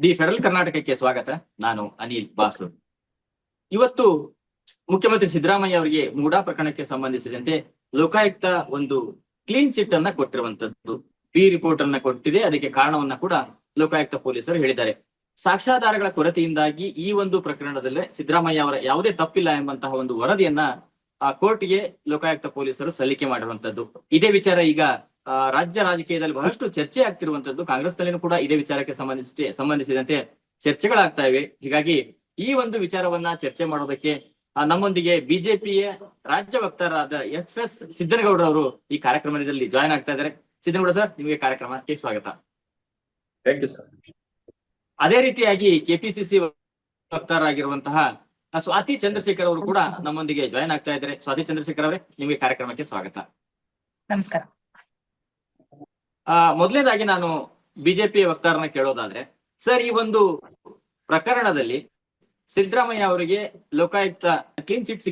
The federal ಕರ್ನಾಟಕಕ್ಕೆ ಸ್ವಾಗತ. ನಾನು ಅನಿಲ್ ಬಾಸು. ಇವತ್ತು ಮುಖ್ಯಮಂತ್ರಿ ಸಿದ್ದರಾಮಯ್ಯ ಅವರಿಗೆ ಮೂಡಾ ಪ್ರಕರಣಕ್ಕೆ ಸಂಬಂಧಿಸಿದಂತೆ ಲೋಕಾಯುಕ್ತ ಒಂದು ಕ್ಲೀನ್ ಚಿಟ್ ಅನ್ನ ಕೊಟ್ಟಿರುವಂತದ್ದು, ಬಿ ರಿಪೋರ್ಟ್ ಅನ್ನ ಕೊಟ್ಟಿದೆ. ಅದಕ್ಕೆ ಕಾರಣವನ್ನ ಕೂಡ ಲೋಕಾಯುಕ್ತ ಪೊಲೀಸರು ಹೇಳಿದ್ದಾರೆ. ಸಾಕ್ಷ್ಯಾಧಾರಗಳ ಕೊರತೆಯಿಂದಾಗಿ ಈ ಒಂದು ಪ್ರಕರಣದಲ್ಲಿ ಸಿದ್ದರಾಮಯ್ಯ ಅವರ ಯಾವುದೇ ತಪ್ಪಿಲ್ಲ ಎಂಬಂತಹ ಒಂದು ವರದಿಯನ್ನ ಕೋರ್ಟ್ಗೆ ಲೋಕಾಯುಕ್ತ ಪೊಲೀಸರು ಸಲ್ಲಿಕೆ ಮಾಡಿರುವಂತದ್ದು. ಇದೇ ವಿಚಾರ ಈಗ ರಾಜ್ಯ ರಾಜಕೀಯದಲ್ಲಿ ಬಹಳಷ್ಟು ಚರ್ಚೆ ಆಗ್ತಿರುವಂತದ್ದು. ಕಾಂಗ್ರೆಸ್ನಲ್ಲಿನೂ ಕೂಡ ಇದೇ ವಿಚಾರಕ್ಕೆ ಸಂಬಂಧಿಸಿದಂತೆ ಚರ್ಚೆಗಳಾಗ್ತಾ ಇವೆ. ಹೀಗಾಗಿ ಈ ಒಂದು ವಿಚಾರವನ್ನ ಚರ್ಚೆ ಮಾಡೋದಕ್ಕೆ ನಮ್ಮೊಂದಿಗೆ ಬಿಜೆಪಿಯ ರಾಜ್ಯ ವಕ್ತಾರರಾದ FS ಸಿದ್ದನಗೌಡ ಅವರು ಈ ಕಾರ್ಯಕ್ರಮದಲ್ಲಿ ಜಾಯ್ನ್ ಆಗ್ತಾ ಇದ್ದಾರೆ. ಸಿದ್ದನಗೌಡ ಸರ್, ನಿಮಗೆ ಕಾರ್ಯಕ್ರಮಕ್ಕೆ ಸ್ವಾಗತ. Thank you sir. ಅದೇ ರೀತಿಯಾಗಿ ಕೆಪಿಸಿಸಿ ವಕ್ತಾರರಾಗಿರುವಂತಹ ಸ್ವಾತಿ ಚಂದ್ರಶೇಖರ್ ಅವರು ಕೂಡ ನಮ್ಮೊಂದಿಗೆ ಜಾಯ್ನ್ ಆಗ್ತಾ ಇದ್ದಾರೆ. ಸ್ವಾತಿ ಚಂದ್ರಶೇಖರ್ ಅವರೇ, ನಿಮಗೆ ಕಾರ್ಯಕ್ರಮಕ್ಕೆ ಸ್ವಾಗತ. ನಮಸ್ಕಾರ. ಮೊದಲನೇದಾಗಿ ನಾನು ಬಿಜೆಪಿ ವಕ್ತಾರನ ಕೇಳೋದಾದ್ರೆ, ಸರ್, ಈ ಒಂದು ಪ್ರಕರಣದಲ್ಲಿ ಸಿದ್ದರಾಮಯ್ಯ ಅವರಿಗೆ ಲೋಕಾಯುಕ್ತ ಕ್ಲೀನ್ ಚಿಟ್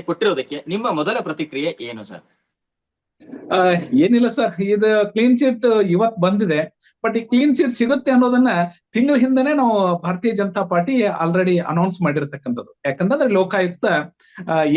ಕೊಟ್ಟಿರೋದಕ್ಕೆ ನಿಮ್ಮ ಮೊದಲ ಪ್ರತಿಕ್ರಿಯೆ ಏನು ಸರ್? ಏನಿಲ್ಲ ಸರ್, ಇದು ಕ್ಲೀನ್ ಚಿಟ್ ಇವತ್ ಬಂದಿದೆ. ಬಟ್ ಈ ಕ್ಲೀನ್ ಚಿಟ್ ಸಿಗುತ್ತೆ ಅನ್ನೋದನ್ನ ತಿಂಗಳ ಹಿಂದೆನೆ ನಾವು ಭಾರತೀಯ ಜನತಾ ಪಾರ್ಟಿ ಆಲ್ರೆಡಿ ಅನೌನ್ಸ್ ಮಾಡಿರ್ತಕ್ಕಂಥದ್ದು. ಯಾಕಂತಂದ್ರೆ ಲೋಕಾಯುಕ್ತ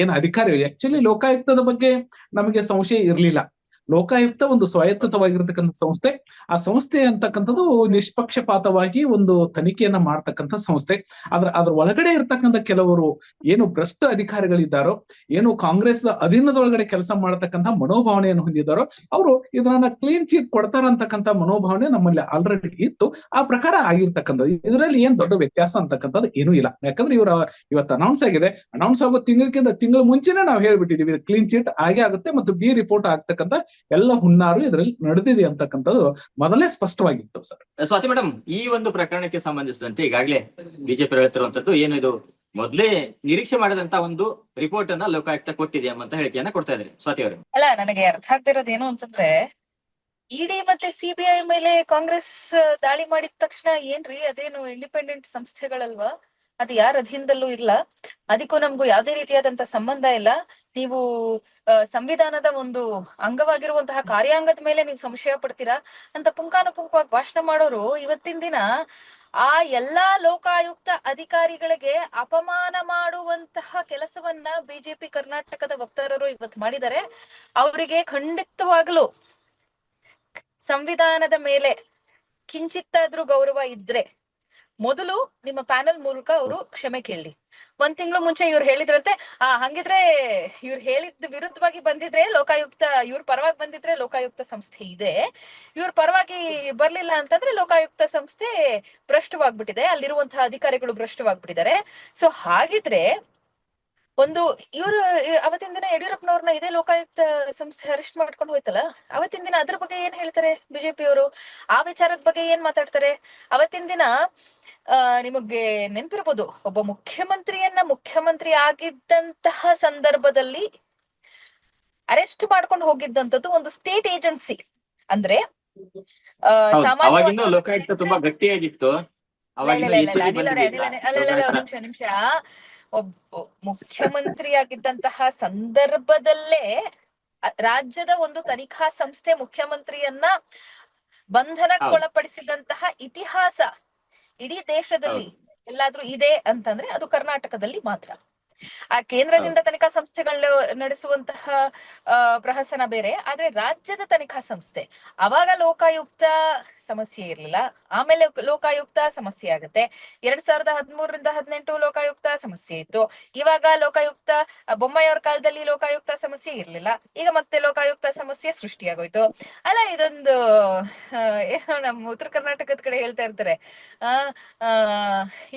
ಏನ್ ಅಧಿಕಾರಿ, ಆಕ್ಚುಲಿ ಲೋಕಾಯುಕ್ತದ ಬಗ್ಗೆ ನಮಗೆ ಸಂಶಯ ಇರ್ಲಿಲ್ಲ. ಲೋಕಾಯುಕ್ತ ಒಂದು ಸ್ವಾಯತ್ತವಾಗಿರ್ತಕ್ಕಂಥ ಸಂಸ್ಥೆ. ಆ ಸಂಸ್ಥೆ ಅಂತಕ್ಕಂಥದ್ದು ನಿಷ್ಪಕ್ಷಪಾತವಾಗಿ ಒಂದು ತನಿಖೆಯನ್ನ ಮಾಡ್ತಕ್ಕಂಥ ಸಂಸ್ಥೆ. ಅದ್ರ ಒಳಗಡೆ ಇರ್ತಕ್ಕಂಥ ಕೆಲವರು ಏನು ಭ್ರಷ್ಟ ಅಧಿಕಾರಿಗಳಿದ್ದಾರೋ, ಏನು ಕಾಂಗ್ರೆಸ್ ಅಧೀನದೊಳಗಡೆ ಕೆಲಸ ಮಾಡತಕ್ಕಂಥ ಮನೋಭಾವನೆಯನ್ನು ಹೊಂದಿದ್ದಾರೋ, ಅವರು ಇದನ್ನ ಕ್ಲೀನ್ ಚಿಟ್ ಕೊಡ್ತಾರಂತಕ್ಕಂಥ ಮನೋಭಾವನೆ ನಮ್ಮಲ್ಲಿ ಆಲ್ರೆಡಿ ಇತ್ತು. ಆ ಪ್ರಕಾರ ಆಗಿರ್ತಕ್ಕಂಥದ್ದು. ಇದರಲ್ಲಿ ಏನ್ ದೊಡ್ಡ ವ್ಯತ್ಯಾಸ ಅಂತಕ್ಕಂಥದ್ದು ಏನೂ ಇಲ್ಲ. ಯಾಕಂದ್ರೆ ಇವತ್ತು ಅನೌನ್ಸ್ ಆಗಿದೆ. ಅನೌನ್ಸ್ ಆಗೋ ತಿಂಗಳ ಮುಂಚೆನೆ ನಾವು ಹೇಳ್ಬಿಟ್ಟಿದೀವಿ, ಕ್ಲೀನ್ ಚಿಟ್ ಆಗೇ ಆಗುತ್ತೆ ಮತ್ತು ಬಿ ರಿಪೋರ್ಟ್ ಆಗ್ತಕ್ಕಂಥ ಎಲ್ಲ ಹುನ್ನಾರು ಇದರಲ್ಲಿ ನಡೆದಿದೆ ಅಂತಕ್ಕಂಥದ್ದು ಮೊದಲೇ ಸ್ಪಷ್ಟವಾಗಿತ್ತು ಸರ್. ಸ್ವಾತಿ ಮೇಡಮ್, ಈ ಒಂದು ಪ್ರಕರಣಕ್ಕೆ ಸಂಬಂಧಿಸಿದಂತೆ ಈಗಾಗಲೇ ಬಿಜೆಪಿ ಹೇಳ್ತಿರುವಂತದ್ದು ಏನು, ಇದು ಮೊದಲೇ ನಿರೀಕ್ಷೆ ಮಾಡಿದಂತ ಒಂದು ರಿಪೋರ್ಟ್ ಅನ್ನ ಲೋಕಾಯುಕ್ತ ಕೊಟ್ಟಿದೆ ಎಂಬಂತ ಹೇಳಿಕೆಯನ್ನ ಕೊಡ್ತಾ ಇದ್ದಾರೆ. ಸ್ವಾತಿ ಅವರು, ಅಲ್ಲ, ನನಗೆ ಅರ್ಥ ಆಗ್ತಿರೋದು ಏನು ಅಂತಂದ್ರೆ, ಇಡಿ ಮತ್ತೆ CBI ಮೇಲೆ ಕಾಂಗ್ರೆಸ್ ದಾಳಿ ಮಾಡಿದ ತಕ್ಷಣ ಏನ್ರಿ ಅದೇನು ಇಂಡಿಪೆಂಡೆಂಟ್ ಸಂಸ್ಥೆಗಳಲ್ವಾ, ಅದು ಯಾರ ಅಧೀನದಲ್ಲೂ ಇಲ್ಲ, ಅದಕ್ಕೂ ನಮ್ಗೂ ಯಾವುದೇ ರೀತಿಯಾದಂತ ಸಂಬಂಧ ಇಲ್ಲ, ನೀವು ಸಂವಿಧಾನದ ಒಂದು ಅಂಗವಾಗಿರುವಂತಹ ಕಾರ್ಯಾಂಗದ ಮೇಲೆ ನೀವು ಸಂಶಯ ಪಡ್ತೀರಾ ಅಂತ ಪುಂಖಾನುಪುಂಖವಾಗಿ ಭಾಷಣ ಮಾಡೋರು ಇವತ್ತಿನ ದಿನ ಆ ಎಲ್ಲಾ ಲೋಕಾಯುಕ್ತ ಅಧಿಕಾರಿಗಳಿಗೆ ಅಪಮಾನ ಮಾಡುವಂತಹ ಕೆಲಸವನ್ನ ಬಿಜೆಪಿ ಕರ್ನಾಟಕದ ವಕ್ತಾರರು ಇವತ್ತು ಮಾಡಿದ್ದಾರೆ. ಅವರಿಗೆ ಖಂಡಿತವಾಗ್ಲೂ ಸಂವಿಧಾನದ ಮೇಲೆ ಕಿಂಚಿತ್ತಾದ್ರೂ ಗೌರವ ಇದ್ರೆ ಮೊದಲು ನಿಮ್ಮ ಪ್ಯಾನಲ್ ಮೂಲಕ ಅವರು ಕ್ಷಮೆ ಕೇಳಿ. 1 ತಿಂಗಳು ಮುಂಚೆ ಇವ್ರು ಹೇಳಿದ್ರಂತೆ, ಹಂಗಿದ್ರೆ ಇವ್ರು ಹೇಳಿದ ವಿರುದ್ಧವಾಗಿ ಬಂದಿದ್ರೆ ಲೋಕಾಯುಕ್ತ, ಇವ್ರ ಪರವಾಗಿ ಬಂದಿದ್ರೆ ಲೋಕಾಯುಕ್ತ ಸಂಸ್ಥೆ ಇದೆ, ಇವ್ರ ಪರವಾಗಿ ಬರ್ಲಿಲ್ಲ ಅಂತಂದ್ರೆ ಲೋಕಾಯುಕ್ತ ಸಂಸ್ಥೆ ಭ್ರಷ್ಟವಾಗ್ಬಿಟ್ಟಿದೆ, ಅಲ್ಲಿರುವಂತಹ ಅಧಿಕಾರಿಗಳು ಭ್ರಷ್ಟವಾಗ್ಬಿಟ್ಟಿದ್ದಾರೆ. ಸೊ ಹಾಗಿದ್ರೆ ಇವ್ರು ಅವತ್ತಿನ ದಿನ ಯಡಿಯೂರಪ್ಪನವ್ರನ್ನ ಇದೇ ಲೋಕಾಯುಕ್ತ ಸಂಸ್ಥೆ ಅರೆಸ್ಟ್ ಮಾಡ್ಕೊಂಡು ಹೋಯ್ತಲ್ಲ, ಅವತ್ತಿನ ದಿನ ಅದ್ರ ಬಗ್ಗೆ ಏನ್ ಹೇಳ್ತಾರೆ ಬಿಜೆಪಿ ಅವರು? ಆ ವಿಚಾರದ ಬಗ್ಗೆ ಏನ್ ಮಾತಾಡ್ತಾರೆ? ಅವತ್ತಿನ ದಿನ ನಿಮಗೆ ನೆನ್ಪಿರ್ಬೋದು, ಒಬ್ಬ ಮುಖ್ಯಮಂತ್ರಿ ಆಗಿದ್ದಂತಹ ಸಂದರ್ಭದಲ್ಲಿ ಅರೆಸ್ಟ್ ಮಾಡ್ಕೊಂಡು ಹೋಗಿದ್ದಂಥದ್ದು ಒಂದು ಸ್ಟೇಟ್ ಏಜೆನ್ಸಿ. ಅಂದ್ರೆ ಲೋಕಾಯುಕ್ತ ತುಂಬಾ ಗಟ್ಟಿಯಾಗಿತ್ತು. ನಿಮಿಷ ಮುಖ್ಯಮಂತ್ರಿ ಆಗಿದ್ದಂತಹ ಸಂದರ್ಭದಲ್ಲೇ ರಾಜ್ಯದ ಒಂದು ತನಿಖಾ ಸಂಸ್ಥೆ ಮುಖ್ಯಮಂತ್ರಿಯನ್ನ ಬಂಧನಕ್ಕೊಳಪಡಿಸಿದಂತಹ ಇತಿಹಾಸ ಇಡೀ ದೇಶದಲ್ಲಿ ಎಲ್ಲಾದ್ರೂ ಇದೆ ಅಂತಂದ್ರೆ ಅದು ಕರ್ನಾಟಕದಲ್ಲಿ ಮಾತ್ರ. ಆ ಕೇಂದ್ರದಿಂದ ತನಿಖಾ ಸಂಸ್ಥೆಗಳು ನಡೆಸುವಂತಹ ಪ್ರಹಸನ ಬೇರೆ, ಆದ್ರೆ ರಾಜ್ಯದ ತನಿಖಾ ಸಂಸ್ಥೆ ಅವಾಗ ಲೋಕಾಯುಕ್ತ ಸಮಸ್ಯೆ ಇರ್ಲಿಲ್ಲ. ಆಮೇಲೆ ಲೋಕಾಯುಕ್ತ ಸಮಸ್ಯೆ ಆಗುತ್ತೆ. 2013ರಿಂದ 2018 ಲೋಕಾಯುಕ್ತ ಸಮಸ್ಯೆ ಇತ್ತು. ಇವಾಗ ಲೋಕಾಯುಕ್ತ ಬೊಮ್ಮಾಯಿ ಅವ್ರ ಕಾಲದಲ್ಲಿ ಲೋಕಾಯುಕ್ತ ಸಮಸ್ಯೆ ಇರ್ಲಿಲ್ಲ, ಈಗ ಮತ್ತೆ ಲೋಕಾಯುಕ್ತ ಸಮಸ್ಯೆ ಸೃಷ್ಟಿಯಾಗೋಯ್ತು. ಅಲ್ಲ, ಇದೊಂದು ಏನೋ ನಮ್ಮ ಉತ್ತರ ಕರ್ನಾಟಕದ ಕಡೆ ಹೇಳ್ತಾ ಇರ್ತಾರೆ,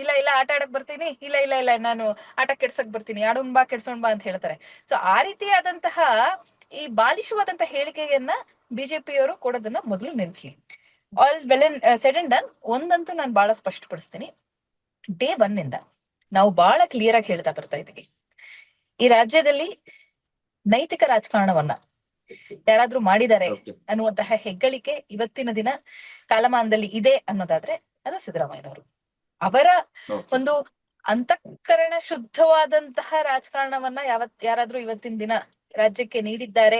ಇಲ್ಲ ಆಟ ಆಡಕ್ ಬರ್ತೀನಿ, ಇಲ್ಲ ನಾನು ಆಟ ಕೆಡ್ಸಕ್ ಬರ್ತೀನಿ, ಆಡೋನ್ ಬಾ ಕೆಡ್ಸೋಣ್ ಬಾ ಅಂತ ಹೇಳ್ತಾರೆ. ಸೊ ಆ ರೀತಿಯಾದಂತಹ ಈ ಬಾಲಿಶವಾದಂತಹ ಹೇಳಿಕೆಯನ್ನ ಬಿಜೆಪಿಯವರು ಕೊಡೋದನ್ನ ಮೊದಲು ನಿಲ್ಲಿಸ್ಲಿ. All well and said and done. ಒಂದಂತೂ ನಾನು ಬಹಳ ಸ್ಪಷ್ಟಪಡಿಸ್ತೀನಿ, ಡೇ 1 ಇಂದ ನಾವು ಬಹಳ ಕ್ಲಿಯರ್ ಆಗಿ ಹೇಳ್ತಾ ಬರ್ತಾ ಇದೀವಿ, ಈ ರಾಜ್ಯದಲ್ಲಿ ನೈತಿಕ ರಾಜಕಾರಣವನ್ನ ಯಾರಾದ್ರೂ ಮಾಡಿದ್ದಾರೆ ಅನ್ನುವಂತಹ ಹೆಗ್ಗಳಿಕೆ ಇವತ್ತಿನ ದಿನ ಕಾಲಮಾನದಲ್ಲಿ ಇದೆ ಅನ್ನೋದಾದ್ರೆ ಅದು ಸಿದ್ದರಾಮಯ್ಯನವರು. ಅವರ ಒಂದು ಅಂತಃಕರಣ ಶುದ್ಧವಾದಂತಹ ರಾಜಕಾರಣವನ್ನ ಯಾರಾದ್ರೂ ಇವತ್ತಿನ ದಿನ ರಾಜ್ಯಕ್ಕೆ ನೀಡಿದ್ದಾರೆ,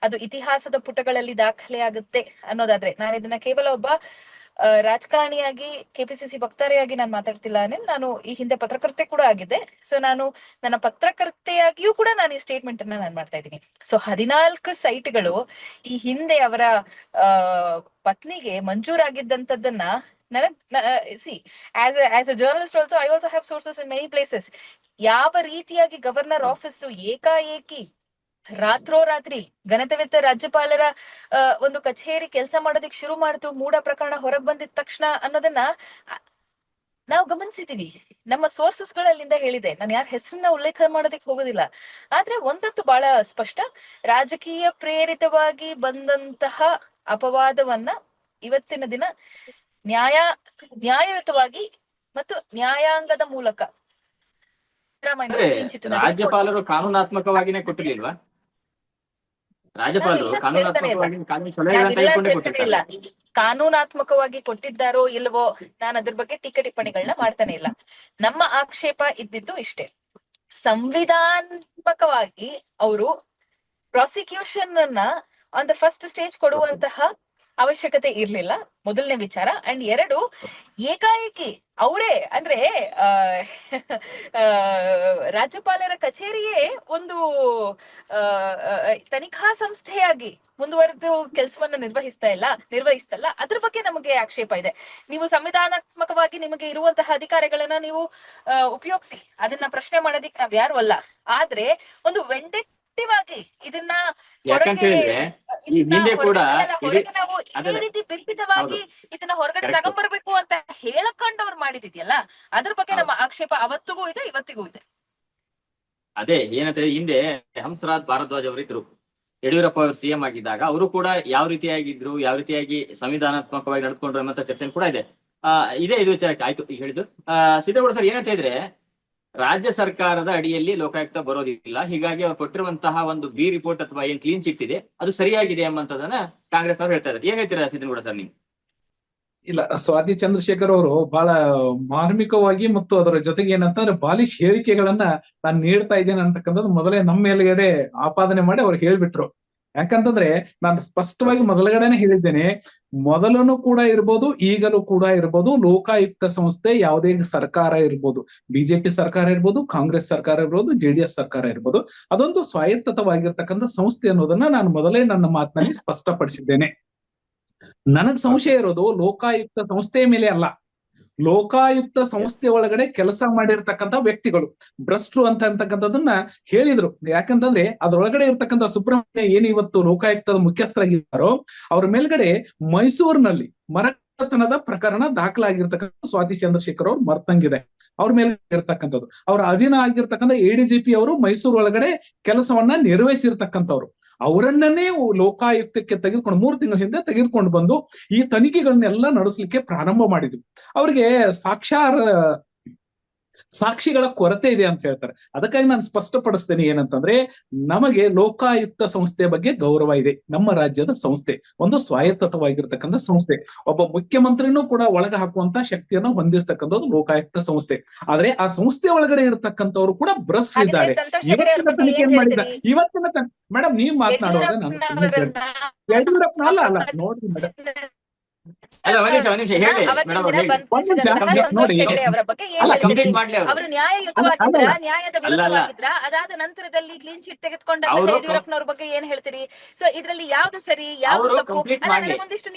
ಅದು ಇತಿಹಾಸದ ಪುಟಗಳಲ್ಲಿ ದಾಖಲೆ ಆಗುತ್ತೆ ಅನ್ನೋದಾದ್ರೆ, ನಾನು ಇದನ್ನ ಕೇವಲ ಒಬ್ಬ ರಾಜಕಾರಣಿಯಾಗಿ ಕೆಪಿಸಿಸಿ ವಕ್ತಾರೆಯಾಗಿ ನಾನು ಮಾತಾಡ್ತಿಲ್ಲ ಅನಿಲ್, ನಾನು ಈ ಹಿಂದೆ ಪತ್ರಕರ್ತೆ ಕೂಡ ಆಗಿದ್ದೆ. ಸೊ ನಾನು ನನ್ನ ಪತ್ರಕರ್ತೆಯಾಗಿಯೂ ಕೂಡ ನಾನು ಈ ಸ್ಟೇಟ್ಮೆಂಟ್ ಅನ್ನ ನಾನು ಮಾಡ್ತಾ ಇದ್ದೀನಿ. ಸೊ 14 ಸೈಟ್ಗಳು ಈ ಹಿಂದೆ ಅವರ ಪತ್ನಿಗೆ ಮಂಜೂರಾಗಿದ್ದಂತದ್ದನ್ನ ನನಗ್ C as a journalist also I also have sources in many places. ಯಾವ ರೀತಿಯಾಗಿ ಗವರ್ನರ್ ಆಫೀಸ್ ಏಕಾಏಕಿ ರಾತ್ರೋರಾತ್ರಿ ಗಣತವಿತ್ತ ರಾಜ್ಯಪಾಲರ ಒಂದು ಕಚೇರಿ ಕೆಲಸ ಮಾಡೋದಕ್ಕೆ ಶುರು ಮಾಡ್ತು, ಮೂಡ ಪ್ರಕರಣ ಹೊರಗ್ ಬಂದಿದ ತಕ್ಷಣ ಅನ್ನೋದನ್ನ ನಾವು ಗಮನಿಸಿದೀವಿ. ನಮ್ಮ ಸೋರ್ಸಸ್ ಗಳಲ್ಲಿಂದ ಹೇಳಿದೆ, ನಾನು ಯಾರ ಹೆಸರನ್ನ ಉಲ್ಲೇಖ ಮಾಡೋದಕ್ಕೆ ಹೋಗೋದಿಲ್ಲ. ಆದ್ರೆ ಒಂದಂತೂ ಬಹಳ ಸ್ಪಷ್ಟ, ರಾಜಕೀಯ ಪ್ರೇರಿತವಾಗಿ ಬಂದಂತಹ ಅಪವಾದವನ್ನ ಇವತ್ತಿನ ದಿನ ನ್ಯಾಯಯುತವಾಗಿ ಮತ್ತು ನ್ಯಾಯಾಂಗದ ಮೂಲಕ ರಾಜ್ಯಪಾಲರು ಕಾನೂನಾತ್ಮಕವಾಗಿನೇ ಕೊಟ್ಟಿರ್ಲಿಲ್ವಾ? ರಾಜ್ಯಪಾಲರು ಕಾನೂನಾತ್ಮಕವಾಗಿ ಕಾನೂನು ಸಲಹೆಗಳನ್ನ ಕೊಟ್ಟಿಲ್ಲ. ಕಾನೂನಾತ್ಮಕವಾಗಿ ಕೊಟ್ಟಿದ್ದಾರೋ ಇಲ್ವೋ ನಾನು ಅದ್ರ ಬಗ್ಗೆ ಟೀಕೆ ಟಿಪ್ಪಣಿಗಳನ್ನ ಮಾಡ್ತಾನೆ ಇಲ್ಲ. ನಮ್ಮ ಆಕ್ಷೇಪ ಇದ್ದಿದ್ದು ಇಷ್ಟೇ, ಸಂವಿಧಾನಾತ್ಮಕವಾಗಿ ಅವರು ಪ್ರಾಸಿಕ್ಯೂಷನ್ ಅನ್ನ ಆನ್ ದ ಫಸ್ಟ್ ಸ್ಟೇಜ್ ಕೊಡುವಂತಹ ಅವಶ್ಯಕತೆ ಇರ್ಲಿಲ್ಲ, ಮೊದಲನೇ ವಿಚಾರ. ಅಂಡ್ 2, ಏಕಾಏಕಿ ಅವರೇ ಅಂದ್ರೆ ರಾಜ್ಯಪಾಲರ ಕಚೇರಿಯೇ ಒಂದು ತನಿಖಾ ಸಂಸ್ಥೆಯಾಗಿ ಮುಂದುವರೆದು ಕೆಲಸವನ್ನ ನಿರ್ವಹಿಸ್ತಲ್ಲ. ಅದ್ರ ಬಗ್ಗೆ ನಮಗೆ ಆಕ್ಷೇಪ ಇದೆ. ನೀವು ಸಂವಿಧಾನಾತ್ಮಕವಾಗಿ ನಿಮಗೆ ಇರುವಂತಹ ಅಧಿಕಾರಿಗಳನ್ನ ನೀವು ಉಪಯೋಗಿಸಿ, ಅದನ್ನ ಪ್ರಶ್ನೆ ಮಾಡೋದಿಕ್ ನಾವ್ ಯಾರು ಅಲ್ಲ. ಆದ್ರೆ ಒಂದು ವೆಂಡೆಟಿವಾಗಿ ಇದನ್ನ ನಾವು ಇದೇ ರೀತಿ ಬಿಂಬಿತವಾಗಿ ಇದನ್ನ ಹೊರಗಡೆ ತಗೊಂಡ್ಬರ್ಬೇಕು ಅಂತ ಹೇಳಕೊಂಡವ್ರು ಮಾಡಿದಿದ್ಯಲ್ಲ, ಅದ್ರ ಬಗ್ಗೆ ನಮ್ಮ ಆಕ್ಷೇಪ ಅವತ್ತಿಗೂ ಇದೆ, ಇವತ್ತಿಗೂ ಇದೆ. ಅದೇ ಏನಂದ್ರೆ, ಹಿಂದೆ ಹಂಸರಾಜ್ ಭಾರದ್ವಾಜ್ ಅವರು ಇದ್ರು, ಯಡಿಯೂರಪ್ಪ ಅವರು ಸಿಎಂ ಆಗಿದ್ದಾಗ ಅವರು ಕೂಡ ಯಾವ ರೀತಿಯಾಗಿದ್ರು, ಯಾವ ರೀತಿಯಾಗಿ ಸಂವಿಧಾನಾತ್ಮಕವಾಗಿ ನಡ್ಕೊಂಡ್ರು ಎಂಬ ಚರ್ಚೆ ಕೂಡ ಇದೆ. ಇದೇ ಇದು ವಿಚಾರಕ್ಕೆ ಆಯ್ತು ಈಗ ಹೇಳಿದ್ದು. ಸಿದ್ದೇಗೌಡ ಸರ್ ಏನಂತ ಇದ್ರೆ, ರಾಜ್ಯ ಸರ್ಕಾರದ ಅಡಿಯಲ್ಲಿ ಲೋಕಾಯುಕ್ತ ಬರೋದಿಲ್ಲ, ಹೀಗಾಗಿ ಅವ್ರು ಕೊಟ್ಟಿರುವಂತಹ ಒಂದು ಬಿ ರಿಪೋರ್ಟ್ ಅಥವಾ ಏನ್ ಕ್ಲೀನ್ ಚಿಟ್ ಇದೆ ಅದು ಸರಿಯಾಗಿದೆ ಎಂಬಂತದನ್ನ ಕಾಂಗ್ರೆಸ್ ಅವರು ಹೇಳ್ತಾ ಇದ್ದಾರೆ. ಏನ್ ಹೇಳ್ತೀರಾ ಸಿದ್ದೇಗೌಡ ಸರ್ ನೀವು? ಇಲ್ಲ, ಸ್ವಾತಿ ಚಂದ್ರಶೇಖರ್ ಅವರು ಬಹಳ ಮಾರ್ಮಿಕವಾಗಿ ಮತ್ತು ಅದರ ಜೊತೆಗೆ ಏನಂತಂದ್ರೆ ಬಾಲಿಶ್ ಹೇಳಿಕೆಗಳನ್ನ ನಾನು ನೀಡ್ತಾ ಇದ್ದೇನೆ ಅಂತಕ್ಕಂಥದ್ದು ಮೊದಲೇ ನಮ್ಮ ಮೇಲ್ಗಡೆ ಆಪಾದನೆ ಮಾಡಿ ಅವ್ರು ಹೇಳ್ಬಿಟ್ರು. ಯಾಕಂತಂದ್ರೆ ನಾನು ಸ್ಪಷ್ಟವಾಗಿ ಮೊದಲಗಡೆನೆ ಹೇಳಿದ್ದೇನೆ, ಮೊದಲನು ಕೂಡ ಇರ್ಬೋದು, ಈಗಲೂ ಕೂಡ ಇರ್ಬೋದು, ಲೋಕಾಯುಕ್ತ ಸಂಸ್ಥೆ ಯಾವುದೇ ಸರ್ಕಾರ ಇರ್ಬೋದು, ಬಿಜೆಪಿ ಸರ್ಕಾರ ಇರ್ಬೋದು, ಕಾಂಗ್ರೆಸ್ ಸರ್ಕಾರ ಇರ್ಬೋದು, JDS ಸರ್ಕಾರ ಇರ್ಬೋದು, ಅದೊಂದು ಸ್ವಾಯತ್ತವಾಗಿರ್ತಕ್ಕಂಥ ಸಂಸ್ಥೆ ಅನ್ನೋದನ್ನ ನಾನು ಮೊದಲೇ ನನ್ನ ಮಾತಿನಲ್ಲಿ ಸ್ಪಷ್ಟಪಡಿಸಿದ್ದೇನೆ. ನನಗ್ ಸಂಶಯ ಇರೋದು ಲೋಕಾಯುಕ್ತ ಸಂಸ್ಥೆಯ ಮೇಲೆ ಅಲ್ಲ, ಲೋಕಾಯುಕ್ತ ಸಂಸ್ಥೆ ಒಳಗಡೆ ಕೆಲಸ ಮಾಡಿರ್ತಕ್ಕಂಥ ವ್ಯಕ್ತಿಗಳು ಭ್ರಷ್ಟರು ಅಂತಕ್ಕಂಥದನ್ನ ಹೇಳಿದ್ರು. ಯಾಕಂತಂದ್ರೆ ಅದ್ರೊಳಗಡೆ ಇರ್ತಕ್ಕಂಥ ಸುಬ್ರಹ್ಮಣ್ಯ ಏನು ಇವತ್ತು ಲೋಕಾಯುಕ್ತದ ಮುಖ್ಯಸ್ಥರಾಗಿದ್ದಾರೋ ಅವ್ರ ಮೇಲ್ಗಡೆ ಮೈಸೂರಿನಲ್ಲಿ ಮರಕಳ್ಳತನದ ಪ್ರಕರಣ ದಾಖಲಾಗಿರ್ತಕ್ಕಂಥ ಸ್ವಾತಿ ಚಂದ್ರಶೇಖರ್ ಅವ್ರು ಮರ್ತಂಗಿದೆ. ಅವ್ರ ಮೇಲೆ ಇರ್ತಕ್ಕಂಥದ್ದು ಅವರ ಅಧೀನ ಆಗಿರ್ತಕ್ಕಂಥ ADGP ಅವರು ಮೈಸೂರು ಒಳಗಡೆ ಕೆಲಸವನ್ನ ನಿರ್ವಹಿಸಿರ್ತಕ್ಕಂಥವ್ರು. ಅವರನ್ನೇ ಲೋಕಾಯುಕ್ತಕ್ಕೆ ತೆಗೆದುಕೊಂಡು 3 ತಿಂಗಳ ಹಿಂದೆ ತೆಗೆದುಕೊಂಡು ಬಂದು ಈ ತನಿಖೆಗಳನ್ನೆಲ್ಲ ನಡೆಸಲಿಕ್ಕೆ ಪ್ರಾರಂಭ ಮಾಡಿದ್ರು. ಅವರಿಗೆ ಸಾಕ್ಷಿಗಳ ಕೊರತೆ ಇದೆ ಅಂತ ಹೇಳ್ತಾರೆ. ಅದಕ್ಕಾಗಿ ನಾನು ಸ್ಪಷ್ಟಪಡಿಸ್ತೇನೆ ಏನಂತಂದ್ರೆ, ನಮಗೆ ಲೋಕಾಯುಕ್ತ ಸಂಸ್ಥೆಯ ಬಗ್ಗೆ ಗೌರವ ಇದೆ. ನಮ್ಮ ರಾಜ್ಯದ ಸಂಸ್ಥೆ ಒಂದು ಸ್ವಾಯತ್ತವಾಗಿರ್ತಕ್ಕಂಥ ಸಂಸ್ಥೆ, ಒಬ್ಬ ಮುಖ್ಯಮಂತ್ರಿನೂ ಕೂಡ ಒಳಗೆ ಹಾಕುವಂತ ಶಕ್ತಿಯನ್ನು ಹೊಂದಿರತಕ್ಕಂಥದ್ದು ಲೋಕಾಯುಕ್ತ ಸಂಸ್ಥೆ. ಆದ್ರೆ ಆ ಸಂಸ್ಥೆ ಒಳಗಡೆ ಇರತಕ್ಕಂಥವ್ರು ಕೂಡ ಭ್ರಷ್ಟರಿದ್ದಾರೆ. ಇವತ್ತಿನ ಮೇಡಮ್ ನೀವ್ ಮಾತನಾಡುವಾಗ ನಾನು ಯಡಿಯೂರಪ್ಪನ ಅಲ್ಲ ನೋಡಿ ಮೇಡಮ್, ಅವರು ನ್ಯಾಯಯುತವಾಗಿದ್ರ, ನ್ಯಾಯದ ವಿರುದ್ಧವಾಗಿದ್ರ, ಅದಾದ ನಂತರದಲ್ಲಿ ಕ್ಲೀನ್ ಚಿಟ್ ತೆಗೆದುಕೊಂಡ ಯಡಿಯೂರಪ್ಪನವ್ರ ಬಗ್ಗೆ ಏನ್ ಹೇಳ್ತೀರಿ? ಸೊ ಇದ್ರಲ್ಲಿ ಯಾವ್ದು ಸರಿ ಯಾವ್ದು ತಪ್ಪು? ಒಂದಿಷ್ಟು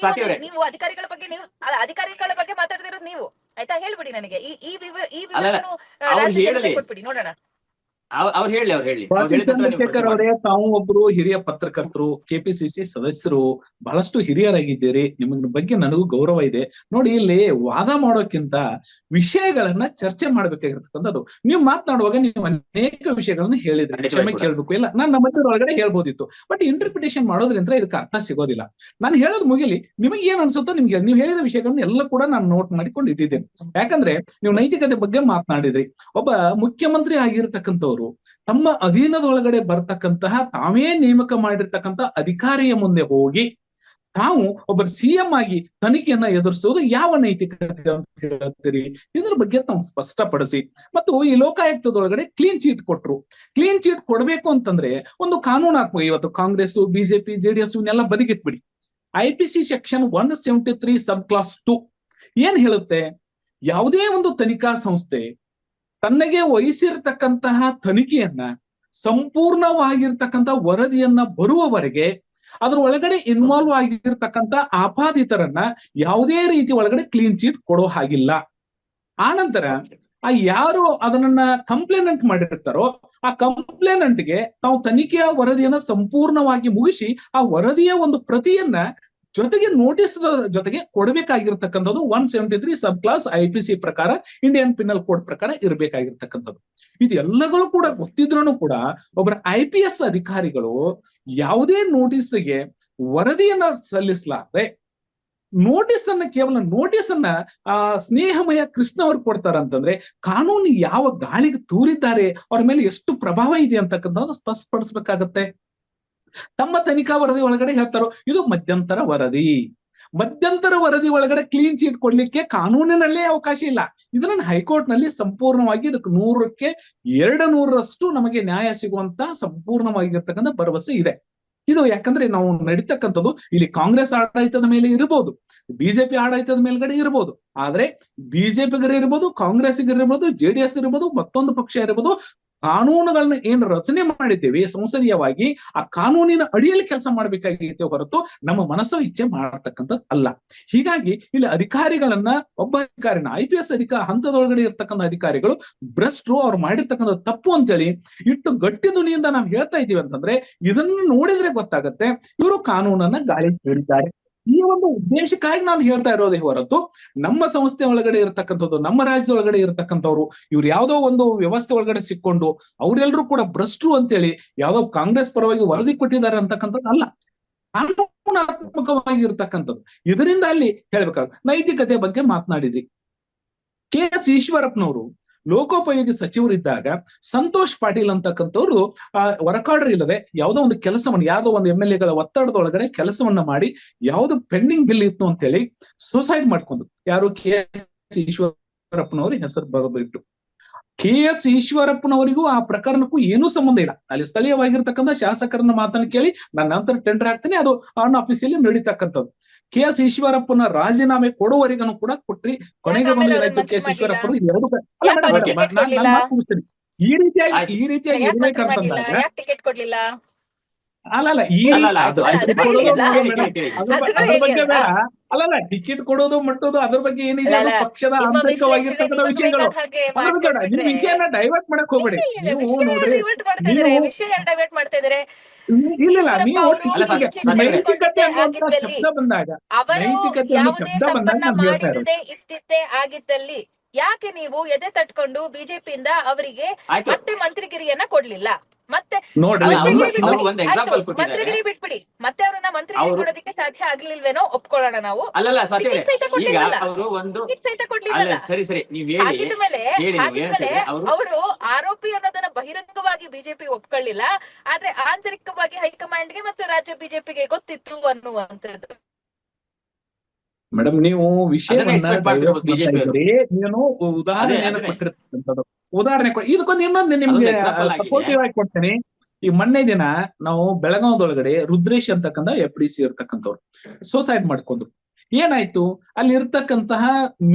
ನೀವು ಅಧಿಕಾರಿಗಳ ಬಗ್ಗೆ ಮಾತಾಡ್ತಿರೋದು ನೀವು, ಆಯ್ತಾ? ಹೇಳ್ಬಿಡಿ ನನಗೆ ಈ ವಿವರಣೆ ಕೊಟ್ಬಿಡಿ ನೋಡೋಣ. ಚಂದ್ರಶೇಖರ್ ಅವರೇ, ತಾವು ಒಬ್ರು ಹಿರಿಯ ಪತ್ರಕರ್ತರು, KPCC ಸದಸ್ಯರು, ಬಹಳಷ್ಟು ಹಿರಿಯರಾಗಿದ್ದೀರಿ. ನಿಮ್ಮ ಬಗ್ಗೆ ನನಗೂ ಗೌರವ ಇದೆ. ನೋಡಿ, ಇಲ್ಲಿ ವಾದ ಮಾಡೋಕ್ಕಿಂತ ವಿಷಯಗಳನ್ನ ಚರ್ಚೆ ಮಾಡ್ಬೇಕಾಗಿರ್ತಕ್ಕಂಥದ್ದು. ನೀವು ಮಾತನಾಡುವಾಗ ನೀವು ಅನೇಕ ವಿಷಯಗಳನ್ನ ಹೇಳಿದ್ರಿ, ಕ್ಷಮೆ ಕೇಳ್ಬೇಕು. ಇಲ್ಲ, ನಾನು ನಮ್ಮ ಒಳಗಡೆ ಹೇಳ್ಬೋದಿತ್ತು, ಬಟ್ ಇಂಟರ್ಪ್ರಿಟೇಷನ್ ಮಾಡೋದ್ರಿಂದ ಇದಕ್ಕೆ ಅರ್ಥ ಸಿಗೋದಿಲ್ಲ. ನಾನು ಹೇಳೋದು ಮುಗಿಲಿ, ನಿಮಗೆ ಏನ್ ಅನ್ಸುತ್ತೋ ನಿಮ್ಗೆ. ನೀವು ಹೇಳಿದ ವಿಷಯಗಳನ್ನ ಎಲ್ಲ ಕೂಡ ನಾನು ನೋಟ್ ಮಾಡಿಕೊಂಡು ಇಟ್ಟಿದ್ದೇನೆ. ಯಾಕಂದ್ರೆ ನೀವು ನೈತಿಕತೆ ಬಗ್ಗೆ ಮಾತನಾಡಿದ್ರಿ. ಒಬ್ಬ ಮುಖ್ಯಮಂತ್ರಿ ಆಗಿರ್ತಕ್ಕಂಥವ್ರು ತಮ್ಮ ಅಧೀನದೊಳಗಡೆ ಬರ್ತಕ್ಕಂತಹ ತಾವೇ ನೇಮಕ ಮಾಡಿರ್ತಕ್ಕಂಥ ಅಧಿಕಾರಿಯ ಮುಂದೆ ಹೋಗಿ ತಾವು ಒಬ್ಬ CM ಆಗಿ ತನಿಖೆಯನ್ನ ಎದುರಿಸುವುದು ಯಾವ ನೈತಿಕತೆ ಅಂತ ಹೇಳ್ತೀರಿ? ಇದ್ರ ಬಗ್ಗೆ ತಾವು ಸ್ಪಷ್ಟಪಡಿಸಿ. ಮತ್ತು ಈ ಲೋಕಾಯುಕ್ತದೊಳಗಡೆ ಕ್ಲೀನ್ ಚೀಟ್ ಕೊಟ್ರು. ಕ್ಲೀನ್ ಚೀಟ್ ಕೊಡ್ಬೇಕು ಅಂತಂದ್ರೆ ಒಂದು ಕಾನೂನಾತ್ಮಕ, ಇವತ್ತು ಕಾಂಗ್ರೆಸ್, BJP, JDS ಇವನ್ನೆಲ್ಲ ಬದಿಗಿಟ್ಬಿಡಿ. IPC ಸೆಕ್ಷನ್ 173 ಸಬ್ ಕ್ಲಾಸ್ 2 ಏನ್ ಹೇಳುತ್ತೆ? ಯಾವುದೇ ಒಂದು ತನಿಖಾ ಸಂಸ್ಥೆ ತನ್ನಗೆ ವಹಿಸಿರ್ತಕ್ಕಂತಹ ತನಿಖೆಯನ್ನ ಸಂಪೂರ್ಣವಾಗಿರ್ತಕ್ಕಂಥ ವರದಿಯನ್ನ ಬರುವವರೆಗೆ ಅದ್ರ ಒಳಗಡೆ ಇನ್ವಾಲ್ವ್ ಆಗಿರ್ತಕ್ಕಂಥ ಆಪಾದಿತರನ್ನ ಯಾವುದೇ ರೀತಿ ಒಳಗಡೆ ಕ್ಲೀನ್ ಚೀಟ್ ಕೊಡೋ ಹಾಗಿಲ್ಲ. ಆನಂತರ ಆ ಯಾರು ಅದನ್ನ ಕಂಪ್ಲೇನೆಂಟ್ ಮಾಡಿರ್ತಾರೋ ಆ ಕಂಪ್ಲೇನೆಂಟ್ಗೆ ತಾವು ತನಿಖೆಯ ವರದಿಯನ್ನ ಸಂಪೂರ್ಣವಾಗಿ ಮುಗಿಸಿ ಆ ವರದಿಯ ಒಂದು ಪ್ರತಿಯನ್ನ ಜೊತೆಗೆ ನೋಟಿಸ್ ಜೊತೆಗೆ ಕೊಡಬೇಕಾಗಿರ್ತಕ್ಕಂಥದ್ದು 173 ಸಬ್ ಕ್ಲಾಸ್ IPC ಪ್ರಕಾರ, ಇಂಡಿಯನ್ ಪಿನಲ್ ಕೋಡ್ ಪ್ರಕಾರ ಇರಬೇಕಾಗಿರ್ತಕ್ಕಂಥದ್ದು. ಇದೆಲ್ಲಗಳು ಕೂಡ ಗೊತ್ತಿದ್ರೂ ಕೂಡ ಒಬ್ಬರ IPS ಅಧಿಕಾರಿಗಳು ಯಾವುದೇ ನೋಟಿಸ್ಗೆ ವರದಿಯನ್ನ ಸಲ್ಲಿಸಲಾರದೆ ಕೇವಲ ನೋಟಿಸ್ ಅನ್ನ ಸ್ನೇಹಮಯ ಕೃಷ್ಣ ಅವ್ರು ಕೊಡ್ತಾರಂತಂದ್ರೆ ಕಾನೂನು ಯಾವ ಗಾಳಿಗೆ ತೂರಿದ್ದಾರೆ, ಅವ್ರ ಮೇಲೆ ಎಷ್ಟು ಪ್ರಭಾವ ಇದೆ ಅಂತಕ್ಕಂಥದ್ದು ಸ್ಪಷ್ಟಪಡಿಸ್ಬೇಕಾಗತ್ತೆ. ತಮ್ಮ ತನಿಖಾ ವರದಿ ಒಳಗಡೆ ಹೇಳ್ತಾರೋ ಇದು ಮಧ್ಯಂತರ ವರದಿ ಒಳಗಡೆ ಕ್ಲೀನ್ ಚೀಟ್ ಕೊಡ್ಲಿಕ್ಕೆ ಕಾನೂನಿನಲ್ಲೇ ಅವಕಾಶ ಇಲ್ಲ. ಇದನ್ನ ಹೈಕೋರ್ಟ್ ನಲ್ಲಿ ಸಂಪೂರ್ಣವಾಗಿ ಇದಕ್ಕೆ 100ಕ್ಕೆ 200ರಷ್ಟು ನಮಗೆ ನ್ಯಾಯ ಸಿಗುವಂತ ಸಂಪೂರ್ಣವಾಗಿರ್ತಕ್ಕಂಥ ಭರವಸೆ ಇದೆ. ಇದು ಯಾಕಂದ್ರೆ ನಾವು ನಡೀತಕ್ಕಂಥದ್ದು ಇಲ್ಲಿ ಕಾಂಗ್ರೆಸ್ ಆಡಳಿತದ ಮೇಲೆ ಇರಬಹುದು, ಬಿಜೆಪಿ ಆಡಳಿತದ ಮೇಲ್ಗಡೆ ಇರಬಹುದು. ಆದ್ರೆ ಬಿಜೆಪಿಗರಿರ್ಬೋದು, ಕಾಂಗ್ರೆಸ್ಗಿರ್ಬೋದು, JDS ಇರ್ಬೋದು, ಮತ್ತೊಂದು ಪಕ್ಷ ಇರ್ಬೋದು, ಕಾನೂನುಗಳನ್ನ ಏನ್ ರಚನೆ ಮಾಡಿದ್ದೇವೆ ಸಂಸದೀಯವಾಗಿ ಆ ಕಾನೂನಿನ ಅಡಿಯಲ್ಲಿ ಕೆಲಸ ಮಾಡ್ಬೇಕಾಗಿತ್ತೆ ಹೊರತು ನಮ್ಮ ಮನಸ್ಸು ಇಚ್ಛೆ ಮಾಡತಕ್ಕಂಥದ್ದು ಅಲ್ಲ. ಹೀಗಾಗಿ ಇಲ್ಲಿ ಅಧಿಕಾರಿಗಳನ್ನ ಒಬ್ಬ ಅಧಿಕಾರಿನ IPS ಹಂತದೊಳಗಡೆ ಇರ್ತಕ್ಕಂಥ ಅಧಿಕಾರಿಗಳು ಭ್ರಷ್ಟರು, ಅವ್ರು ಮಾಡಿರ್ತಕ್ಕಂಥ ತಪ್ಪು ಅಂತೇಳಿ ಇಟ್ಟು ಗಟ್ಟಿ ಧ್ವನಿಯಿಂದ ನಾವು ಹೇಳ್ತಾ ಇದೀವಿ ಅಂತಂದ್ರೆ ಇದನ್ನು ನೋಡಿದ್ರೆ ಗೊತ್ತಾಗತ್ತೆ ಇವರು ಕಾನೂನನ್ನ ಗಾಳಿ ಹೇಳಿದ್ದಾರೆ. ಈ ಒಂದು ಉದ್ದೇಶಕ್ಕಾಗಿ ನಾನು ಹೇಳ್ತಾ ಇರೋದೇ ಹೊರತು ನಮ್ಮ ಸಂಸ್ಥೆ ಒಳಗಡೆ ಇರತಕ್ಕಂಥದ್ದು, ನಮ್ಮ ರಾಜ್ಯದ ಒಳಗಡೆ ಇರತಕ್ಕಂಥವ್ರು ಇವ್ರು ಯಾವ್ದೋ ಒಂದು ವ್ಯವಸ್ಥೆ ಒಳಗಡೆ ಸಿಕ್ಕೊಂಡು ಅವರೆಲ್ಲರೂ ಕೂಡ ಭ್ರಷ್ಟರು ಅಂತೇಳಿ ಯಾವ್ದೋ ಕಾಂಗ್ರೆಸ್ ಪರವಾಗಿ ವರದಿ ಕೊಟ್ಟಿದ್ದಾರೆ ಅಂತಕ್ಕಂಥದ್ದು ಅಲ್ಲ, ಕಾನೂನಾತ್ಮಕವಾಗಿ ಇರ್ತಕ್ಕಂಥದ್ದು. ಇದರಿಂದ ಅಲ್ಲಿ ನೈತಿಕತೆ ಬಗ್ಗೆ ಮಾತನಾಡಿದ್ರಿ. KS ಈಶ್ವರಪ್ಪನವರು ಲೋಕೋಪಯೋಗಿ ಸಚಿವರಿದ್ದಾಗ ಸಂತೋಷ್ ಪಾಟೀಲ್ ಅಂತಕ್ಕಂಥವ್ರು ವರ್ಕ್ ಆರ್ಡರ್ ಇಲ್ಲದೆ ಯಾವುದೋ ಒಂದು ಕೆಲಸವನ್ನು ಯಾವುದೋ ಒಂದು MLA ಗಳ ಒತ್ತಡದೊಳಗಡೆ ಕೆಲಸವನ್ನ ಮಾಡಿ ಯಾವ್ದು ಪೆಂಡಿಂಗ್ ಬಿಲ್ ಇತ್ತು ಅಂತೇಳಿ ಸೂಸೈಡ್ ಮಾಡ್ಕೊಂಡ್ರು. ಯಾರು? KS ಈಶ್ವರಪ್ಪನವ್ರ ಹೆಸರು ಬರೆದಿಟ್ಟು. KS ಈಶ್ವರಪ್ಪನವರಿಗೂ ಆ ಪ್ರಕರಣಕ್ಕೂ ಏನೂ ಸಂಬಂಧ ಇಲ್ಲ. ಅಲ್ಲಿ ಸ್ಥಳೀಯವಾಗಿರ್ತಕ್ಕಂಥ ಶಾಸಕರನ್ನ ಮಾತನ್ನ ಕೇಳಿ ನಾನು ನಂತರ ಟೆಂಡರ್ ಹಾಕ್ತೀನಿ, ಅದು ಆನ್ ಆಫೀಸಲ್ಲಿ ನಡೀತಕ್ಕಂಥದ್ದು. KS ಈಶ್ವರಪ್ಪನ ರಾಜೀನಾಮೆ ಕೊಡುವವರೆಗೂ ಕೂಡ ಕೊಟ್ರಿ. ಕೊನೆಗೆ ಬಂದಿದ್ದಾಯ್ತು KS ಈಶ್ವರಪ್ಪರು ಎರಡು ಮುಗಿಸ್ತೀನಿ. ಈ ರೀತಿಯಾಗಿ ಇರ್ಬೇಕಂತಂದಾಗ ಟಿಕೆಟ್ ಕೊಡ್ಲಿಲ್ಲ. ಅಲ್ಲಲ್ಲ ಟಿಕೆಟ್ ಕೊಡೋದು ಮಟ್ಟೋದು ಅದ್ರ ಬಗ್ಗೆ ಏನಿದೆ ಅದು ಪಕ್ಷದ ಆಂತರಿಕವಾಗಿರ್ತಕ್ಕಂಥ ವಿಷಯಗಳು. ನೀವು ವಿಷಯನ ಡೈವರ್ಟ್ ಮಾಡಕ್ ಹೋಗ್ಬೇಡಿ. ನೀವು ನೋಡ್ರಿ, ಇಲ್ಲ ನೀವು ನೈತಿಕತೆ ಅನ್ನುವಂತ ಶಬ್ದ ಬಂದಾಗ ನಾನು ಹೇಳ್ತಾ ಇರೋದು ಇತ್ತಿದ್ದೇ ಆಗಿದ್ದಲ್ಲಿ ಯಾಕೆ ನೀವು ಎದೆ ತಟ್ಕೊಂಡು ಬಿಜೆಪಿಯಿಂದ ಅವರಿಗೆ ಮತ್ತೆ ಮಂತ್ರಿಗಿರಿಯನ್ನ ಕೊಡ್ಲಿಲ್ಲ? ಮತ್ತೆ ಮಂತ್ರಿಗಿರಿ ಬಿಟ್ಬಿಡಿ, ಮತ್ತೆ ಅವ್ರನ್ನ ಮಂತ್ರಿಗಿರಿ ಕೊಡೋದಕ್ಕೆ ಸಾಧ್ಯ ಆಗ್ಲಿಲ್ವೇನೋ ಒಪ್ಕೊಳ್ಳೋಣ ನಾವು. ಆಗಿದ್ಮೇಲೆ ಅವರು ಆರೋಪಿ ಅನ್ನೋದನ್ನ ಬಹಿರಂಗವಾಗಿ ಬಿಜೆಪಿ ಒಪ್ಕೊಳ್ಳಿಲ್ಲ, ಆದ್ರೆ ಆಂತರಿಕವಾಗಿ ಹೈಕಮಾಂಡ್ಗೆ ಮತ್ತು ರಾಜ್ಯ ಬಿಜೆಪಿಗೆ ಗೊತ್ತಿತ್ತು ಅನ್ನುವಂಥದ್ದು. ಮೇಡಮ್, ನೀವು ವಿಷಯವನ್ನ ನೀನು ಉದಾಹರಣೆಯನ್ನು ಕೊಟ್ಟಿರ್ತಕ್ಕಂಥದ್ದು. ಉದಾಹರಣೆ ಇದಕ್ಕೊಂದು ಇನ್ನೊಂದು ನಿಮ್ಗೆ ಸಪೋರ್ಟಿವ್ ಆಗಿ ಕೊಡ್ತೇನೆ. ಈ ಮೊನ್ನೆ ದಿನ ನಾವು ಬೆಳಗಾವದೊಳಗಡೆ ರುದ್ರೇಶ್ ಅಂತಕ್ಕಂಥ FDC ಇರ್ತಕ್ಕಂಥವ್ರು ಸೂಸೈಡ್ ಮಾಡ್ಕೊಂಡ್ರು. ಏನಾಯ್ತು? ಅಲ್ಲಿ ಇರ್ತಕ್ಕಂತಹ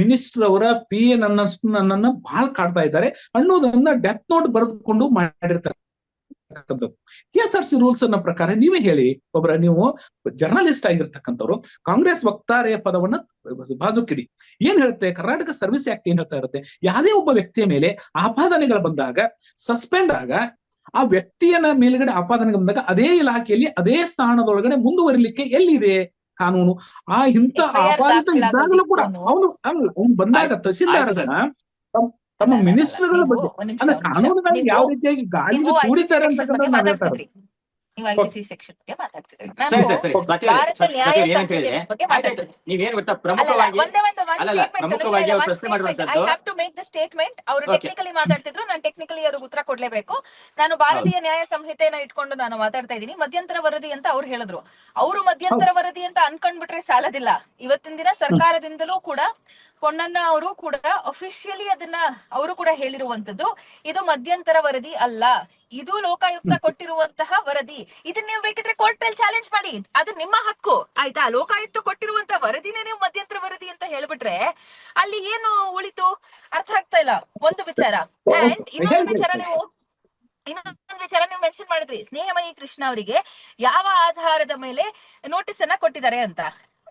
ಮಿನಿಸ್ಟರ್ ಅವರ PA ನನ್ನನ್ನ ಬಹಳ ಕಾಡ್ತಾ ಇದ್ದಾರೆ ಅನ್ನೋದನ್ನ ಡೆತ್ ನೋಟ್ ಬರೆದುಕೊಂಡು ಮಾಡಿರ್ತಾರೆ. KSRC ರೂಲ್ಸ್ ಅನ್ನ ಪ್ರಕಾರ ನೀವೇ ಹೇಳಿ, ನೀವು ಜರ್ನಲಿಸ್ಟ್ ಆಗಿರ್ತಕ್ಕಂಥವ್ರು ಕಾಂಗ್ರೆಸ್ ವಕ್ತಾರೆಯ ಪದವನ್ನ ಬಾಜುಕಿಡಿ. ಏನ್ ಹೇಳುತ್ತೆ ಕರ್ನಾಟಕ ಸರ್ವಿಸ್ ಆಕ್ಟ್? ಏನ್ ಹೇಳ್ತಾ ಇರುತ್ತೆ? ಯಾವುದೇ ಒಬ್ಬ ವ್ಯಕ್ತಿಯ ಮೇಲೆ ಆಪಾದನೆಗಳು ಬಂದಾಗ, ಸಸ್ಪೆಂಡ್ ಆಗ ಆ ವ್ಯಕ್ತಿಯನ್ನ ಮೇಲ್ಗಡೆ ಆಪಾದನೆಗಳು ಬಂದಾಗ ಅದೇ ಇಲಾಖೆಯಲ್ಲಿ ಅದೇ ಸ್ಥಾನದೊಳಗಡೆ ಮುಂದುವರಿಲಿಕ್ಕೆ ಎಲ್ಲಿದೆ ಕಾನೂನು? ಇಂಥ ಆಪಾದಿತ ಇದ್ದಾಗಲೂ ಕೂಡ ಅವನು ಬಂದಾಗ ತಹಸೀಲ್ದಾರನ ತಮ್ಮ ಮಿನಿಸ್ಟರ್ಗಳ ಬಗ್ಗೆ ಅಂದ್ರೆ ಕಾನೂನುಗಳು ಯಾವ ರೀತಿಯಾಗಿ ಗಾಳಿಗೆ ತೂರಿದ್ದಾರೆ ಅಂತಕ್ಕಂಥ ನಾವು ಹೇಳ್ತಾ ಇರೋದು. ನೀವು IPC ಸೆಕ್ಷನ್ ಬಗ್ಗೆ ಮಾತಾಡ್ತಿದ್ರಿ, ಭಾರತ ನ್ಯಾಯ ಸಂಹಿತೆ ಬಗ್ಗೆ ಸ್ಟೇಟ್ಮೆಂಟ್. ಅವರು ಟೆಕ್ನಿಕಲಿ ಮಾತಾಡ್ತಿದ್ರು, ನಾನು ಟೆಕ್ನಿಕಲಿ ಅವ್ರಿಗೆ ಉತ್ತರ ಕೊಡ್ಲೇಬೇಕು. ನಾನು ಭಾರತೀಯ ನ್ಯಾಯ ಸಂಹಿತೆಯನ್ನ ಇಟ್ಕೊಂಡು ನಾನು ಮಾತಾಡ್ತಾ ಇದ್ದೀನಿ. ಮಧ್ಯಂತರ ವರದಿ ಅಂತ ಅವ್ರು ಹೇಳಿದ್ರು. ಅವರು ಮಧ್ಯಂತರ ವರದಿ ಅಂತ ಅನ್ಕೊಂಡ್ಬಿಟ್ರೆ ಸಾಲದಿಲ್ಲ. ಇವತ್ತಿನ ದಿನ ಸರ್ಕಾರದಿಂದಲೂ ಕೂಡ ಪೊನ್ನಣ್ಣ ಅವರು ಕೂಡ ಅಫಿಷಿಯಲಿ ಅದನ್ನ ಅವರು ಕೂಡ ಹೇಳಿರುವಂತದ್ದು, ಇದು ಮಧ್ಯಂತರ ವರದಿ ಅಲ್ಲ, ಇದು ಲೋಕಾಯುಕ್ತ ಕೊಟ್ಟಿರುವಂತಹ ವರದಿ. ಇದನ್ನ ನೀವು ಬೇಕಿದ್ರೆ ಕೋರ್ಟ್ ಅಲ್ಲಿ ಚಾಲೆಂಜ್ ಮಾಡಿ, ಅದು ನಿಮ್ಮ ಹಕ್ಕು ಆಯ್ತಾ. ಲೋಕಾಯುಕ್ತ ಕೊಟ್ಟಿರುವಂತಹ ವರದಿನೇ ನೀವು ಮಧ್ಯಂತರ ವರದಿ ಅಂತ ಹೇಳ್ಬಿಟ್ರೆ ಅಲ್ಲಿ ಏನು ಉಳಿತು? ಅರ್ಥ ಆಗ್ತಾ ಇಲ್ಲ ಒಂದು ವಿಚಾರ. ಅಂಡ್ ಇನ್ನೊಂದು ವಿಚಾರ ನೀವು ಮೆನ್ಷನ್ ಮಾಡಿದ್ರಿ, ಸ್ನೇಹಮಯಿ ಕೃಷ್ಣ ಅವರಿಗೆ ಯಾವ ಆಧಾರದ ಮೇಲೆ ನೋಟಿಸ್ ಅನ್ನ ಕೊಟ್ಟಿದ್ದಾರೆ ಅಂತ.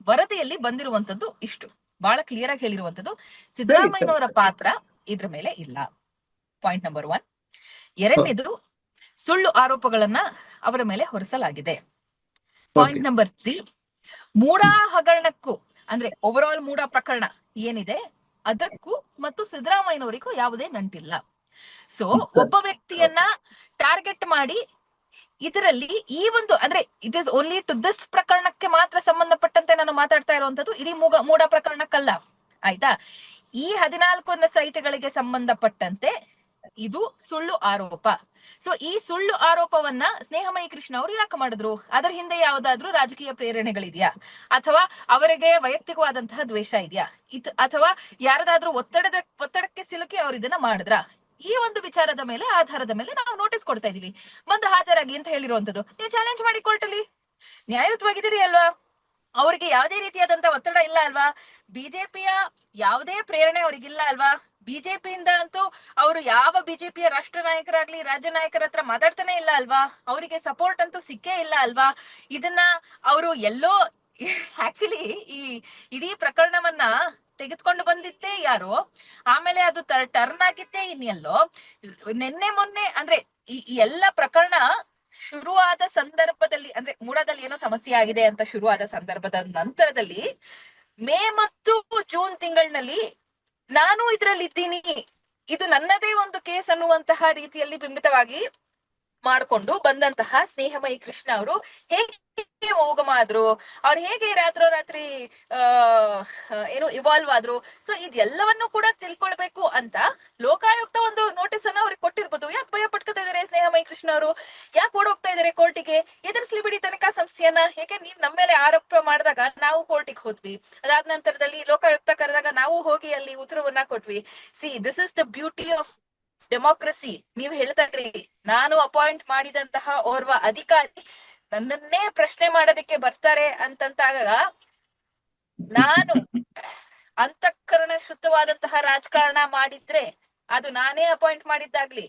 ವರದಿಯಲ್ಲಿ ಬಂದಿರುವಂತದ್ದು ಇಷ್ಟು, ಬಹಳ ಕ್ಲಿಯರ್ ಆಗಿ ಹೇಳಿರುವಂತದ್ದು, ಸಿದ್ದರಾಮಯ್ಯನವರ ಪಾತ್ರ ಇದ್ರ ಮೇಲೆ ಇಲ್ಲ. Point number 1. ಎರಡನೇದು, ಸುಳ್ಳು ಆರೋಪಗಳನ್ನ ಅವರ ಮೇಲೆ ಹೊರಿಸಲಾಗಿದೆ. ಪಾಯಿಂಟ್ ನಂಬರ್ 3, ಮೂಡಾ ಹಗರಣಕ್ಕೂ ಅಂದ್ರೆ ಓವರ್ ಆಲ್ ಮೂಡಾ ಪ್ರಕರಣ ಏನಿದೆ ಅದಕ್ಕೂ ಮತ್ತು ಸಿದ್ದರಾಮಯ್ಯನವರಿಗೂ ಯಾವುದೇ ನಂಟಿಲ್ಲ. ಸೊ ಒಬ್ಬ ವ್ಯಕ್ತಿಯನ್ನ ಟಾರ್ಗೆಟ್ ಮಾಡಿ ಇದರಲ್ಲಿ ಈ ಒಂದು ಅಂದ್ರೆ it is only to this ಪ್ರಕರಣಕ್ಕೆ ಮಾತ್ರ ಸಂಬಂಧಪಟ್ಟಂತೆ ನಾನು ಮಾತಾಡ್ತಾ ಇರುವಂತದ್ದು, ಇಡೀ ಮೂಡಾ ಪ್ರಕರಣಕ್ಕಲ್ಲ ಆಯ್ತಾ. ಈ 14 ಸೈಟ್ಗಳಿಗೆ ಸಂಬಂಧಪಟ್ಟಂತೆ ಇದು ಸುಳ್ಳು ಆರೋಪ. ಸೊ ಈ ಸುಳ್ಳು ಆರೋಪವನ್ನ ಸ್ನೇಹಮಯಿ ಕೃಷ್ಣ ಅವರು ಯಾಕೆ ಮಾಡಿದ್ರು? ಅದರ ಹಿಂದೆ ಯಾವ್ದಾದ್ರು ರಾಜಕೀಯ ಪ್ರೇರಣೆಗಳಿದೆಯಾ, ಅಥವಾ ಅವರಿಗೆ ವೈಯಕ್ತಿಕವಾದಂತಹ ದ್ವೇಷ ಇದೆಯಾ, ಅಥವಾ ಯಾರದಾದ್ರೂ ಒತ್ತಡಕ್ಕೆ ಸಿಲುಕಿ ಅವ್ರು ಇದನ್ನ ಮಾಡಿದ್ರ? ಈ ಒಂದು ವಿಚಾರದ ಮೇಲೆ ಆಧಾರದ ಮೇಲೆ ನಾವು ನೋಟಿಸ್ ಕೊಡ್ತಾ ಇದೀವಿ, ಬಂದು ಹಾಜರಾಗಿ ಅಂತ ಹೇಳಿರುವಂತದ್ದು. ನೀವು ಚಾಲೆಂಜ್ ಮಾಡಿ ಕೋರ್ಟ್ ಅಲ್ಲಿ, ನ್ಯಾಯಯುತವಾಗಿದ್ದೀರಿ ಅಲ್ವಾ? ಅವ್ರಿಗೆ ಯಾವುದೇ ರೀತಿಯಾದಂತ ಒತ್ತಡ ಇಲ್ಲ ಅಲ್ವಾ? ಬಿಜೆಪಿಯ ಯಾವುದೇ ಪ್ರೇರಣೆ ಅವ್ರಿಗಿಲ್ಲ ಅಲ್ವಾ? ಬಿಜೆಪಿಯಿಂದ ಅಂತೂ ಅವರು ಯಾವ ಬಿಜೆಪಿಯ ರಾಷ್ಟ್ರ ನಾಯಕರಾಗ್ಲಿ ರಾಜ್ಯ ನಾಯಕರ ಹತ್ರ ಮಾತಾಡ್ತಾನೆ ಇಲ್ಲ ಅಲ್ವಾ? ಅವರಿಗೆ ಸಪೋರ್ಟ್ ಅಂತೂ ಸಿಕ್ಕೇ ಇಲ್ಲ ಅಲ್ವಾ? ಇದನ್ನ ಅವರು ಎಲ್ಲೋ ಆಕ್ಚುಲಿ ಈ ಇಡೀ ಪ್ರಕರಣವನ್ನ ತೆಗೆದುಕೊಂಡು ಬಂದಿದ್ದೇ ಯಾರೋ, ಆಮೇಲೆ ಅದು ಟರ್ನ್ ಆಗಿದ್ದೇ ಇನ್ನೆಲ್ಲೋ. ನಿನ್ನೆ ಮೊನ್ನೆ ಅಂದ್ರೆ ಈ ಎಲ್ಲ ಪ್ರಕರಣ ಶುರುವಾದ ಸಂದರ್ಭದಲ್ಲಿ ಅಂದ್ರೆ ಮೂಡಾದಲ್ಲಿ ಏನೋ ಸಮಸ್ಯೆ ಆಗಿದೆ ಅಂತ ಶುರುವಾದ ಸಂದರ್ಭದ ನಂತರದಲ್ಲಿ ಮೇ ಮತ್ತು ಜೂನ್ ತಿಂಗಳಿನಲ್ಲಿ ನಾನು ಇದ್ರಲ್ಲಿ ಇದ್ದೀನಿ, ಇದು ನನ್ನದೇ ಒಂದು ಕೇಸ್ ಅನ್ನುವಂತಹ ರೀತಿಯಲ್ಲಿ ಬಿಂಬಿತವಾಗಿ ಮಾಡ್ಕೊಂಡು ಬಂದಂತಹ ಸ್ನೇಹಮಯಿ ಕೃಷ್ಣ ಅವರು ಹೇಗೆ ಹೋಗಮಾದ್ರು, ಅವ್ರು ಹೇಗೆ ರಾತ್ರೋರಾತ್ರಿ ಏನು ಇವಾಲ್ವ್ ಆದ್ರು. ಸೊ ಇದೆಲ್ಲವನ್ನು ಕೂಡ ತಿಳ್ಕೊಳ್ಬೇಕು ಅಂತ ಲೋಕಾಯುಕ್ತ ಒಂದು ನೋಟಿಸ್ ಅನ್ನ ಅವ್ರಿಗೆ ಕೊಟ್ಟಿರ್ಬೋದು. ಯಾಕೆ ಭಯ ಪಡ್ಕೊತಾ ಇದಾರೆ ಸ್ನೇಹಮಯಿ ಕೃಷ್ಣ ಅವರು? ಯಾಕೆ ಓಡೋಗ್ತಾ ಇದಾರೆ ಕೋರ್ಟಿಗೆ? ಎದುರಿಸ್ಲಿ ಬಿಡಿ ತನಿಖಾ ಸಂಸ್ಥೆಯನ್ನ. ಯಾಕೆ ನೀವ್ ನಮ್ಮ ಮೇಲೆ ಆರೋಪ ಮಾಡಿದಾಗ ನಾವು ಕೋರ್ಟಿಗೆ ಹೋದ್ವಿ, ಅದಾದ ನಂತರದಲ್ಲಿ ಲೋಕಾಯುಕ್ತ ಕರೆದಾಗ ನಾವು ಹೋಗಿ ಅಲ್ಲಿ ಉತ್ತರವನ್ನ ಕೊಟ್ವಿ. See this is the beauty of democracy. ನೀವ್ ಹೇಳ್ತಾ ಇದ್ರಿ, ನಾನು ಅಪಾಯಿಂಟ್ ಮಾಡಿದಂತಹ ಓರ್ವ ಅಧಿಕಾರಿ ನನ್ನನ್ನೇ ಪ್ರಶ್ನೆ ಮಾಡೋದಕ್ಕೆ ಬರ್ತಾರೆ ಅಂತಂತಾಗ ನಾನು ಅಂತಃಕರಣ ಶುದ್ಧವಾದಂತಹ ರಾಜಕಾರಣ ಮಾಡಿದ್ರೆ, ಅದು ನಾನೇ ಅಪಾಯಿಂಟ್ ಮಾಡಿದ್ದಾಗ್ಲಿ,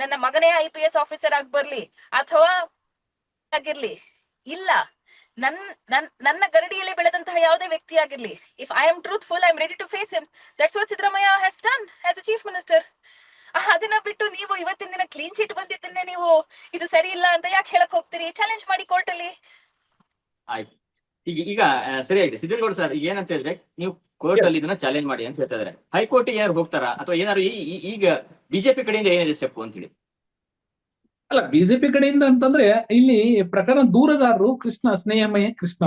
ನನ್ನ ಮಗನೇ IPS ಆಫೀಸರ್ ಆಗಿ ಬರ್ಲಿ ಅಥವಾ ಆಗಿರ್ಲಿ, ಇಲ್ಲ ನನ್ನ ಗರಡಿಯಲ್ಲಿ ಬೆಳೆದಂತಹ ಯಾವುದೇ ವ್ಯಕ್ತಿ ಆಗಿರ್ಲಿ, if I am truthful, I am ready to face him. That's what Siddaramaiah has done as a chief minister. ಅದನ್ನ ಬಿಟ್ಟು ನೀವು ಇವತ್ತಿನ ದಿನ ಕ್ಲೀನ್ ಚೀಟ್ ಬಂದಿದ್ದನ್ನೇ ನೀವು ಇದು ಸರಿ ಇಲ್ಲ ಅಂತ ಯಾಕೆ ಹೇಳಕ್ ಹೋಗ್ತೀರಿ? ಚಾಲೆಂಜ್ ಮಾಡಿ ಕೋರ್ಟ್ ಅಲ್ಲಿ. ಆಯ್ತು, ಈಗ ಸರಿಯಾಗಿದೆ ಸಿದ್ದರಾಗೌಡ ಸರ್. ಈಗ ಏನಂತ ಹೇಳಿದ್ರೆ, ನೀವು ಕೋರ್ಟ್ ಅಲ್ಲಿ ಇದನ್ನ ಚಾಲೆಂಜ್ ಮಾಡಿ ಅಂತ ಹೇಳ್ತಾ ಇದಾರೆ. ಹೈಕೋರ್ಟ್ ಯಾರು ಹೋಗ್ತಾರಾ ಅಥವಾ ಏನಾದ್ರು ಈಗ ಬಿಜೆಪಿ ಕಡೆಯಿಂದ ಏನಿದೆ ಸ್ಟೆಪ್ ಅಂತ ಹೇಳಿ? ಅಲ್ಲ, ಬಿಜೆಪಿ ಕಡೆಯಿಂದ ಅಂತಂದ್ರೆ ಇಲ್ಲಿ ಪ್ರಕರಣ ದೂರದಾರರು ಸ್ನೇಹಮಯ ಕೃಷ್ಣ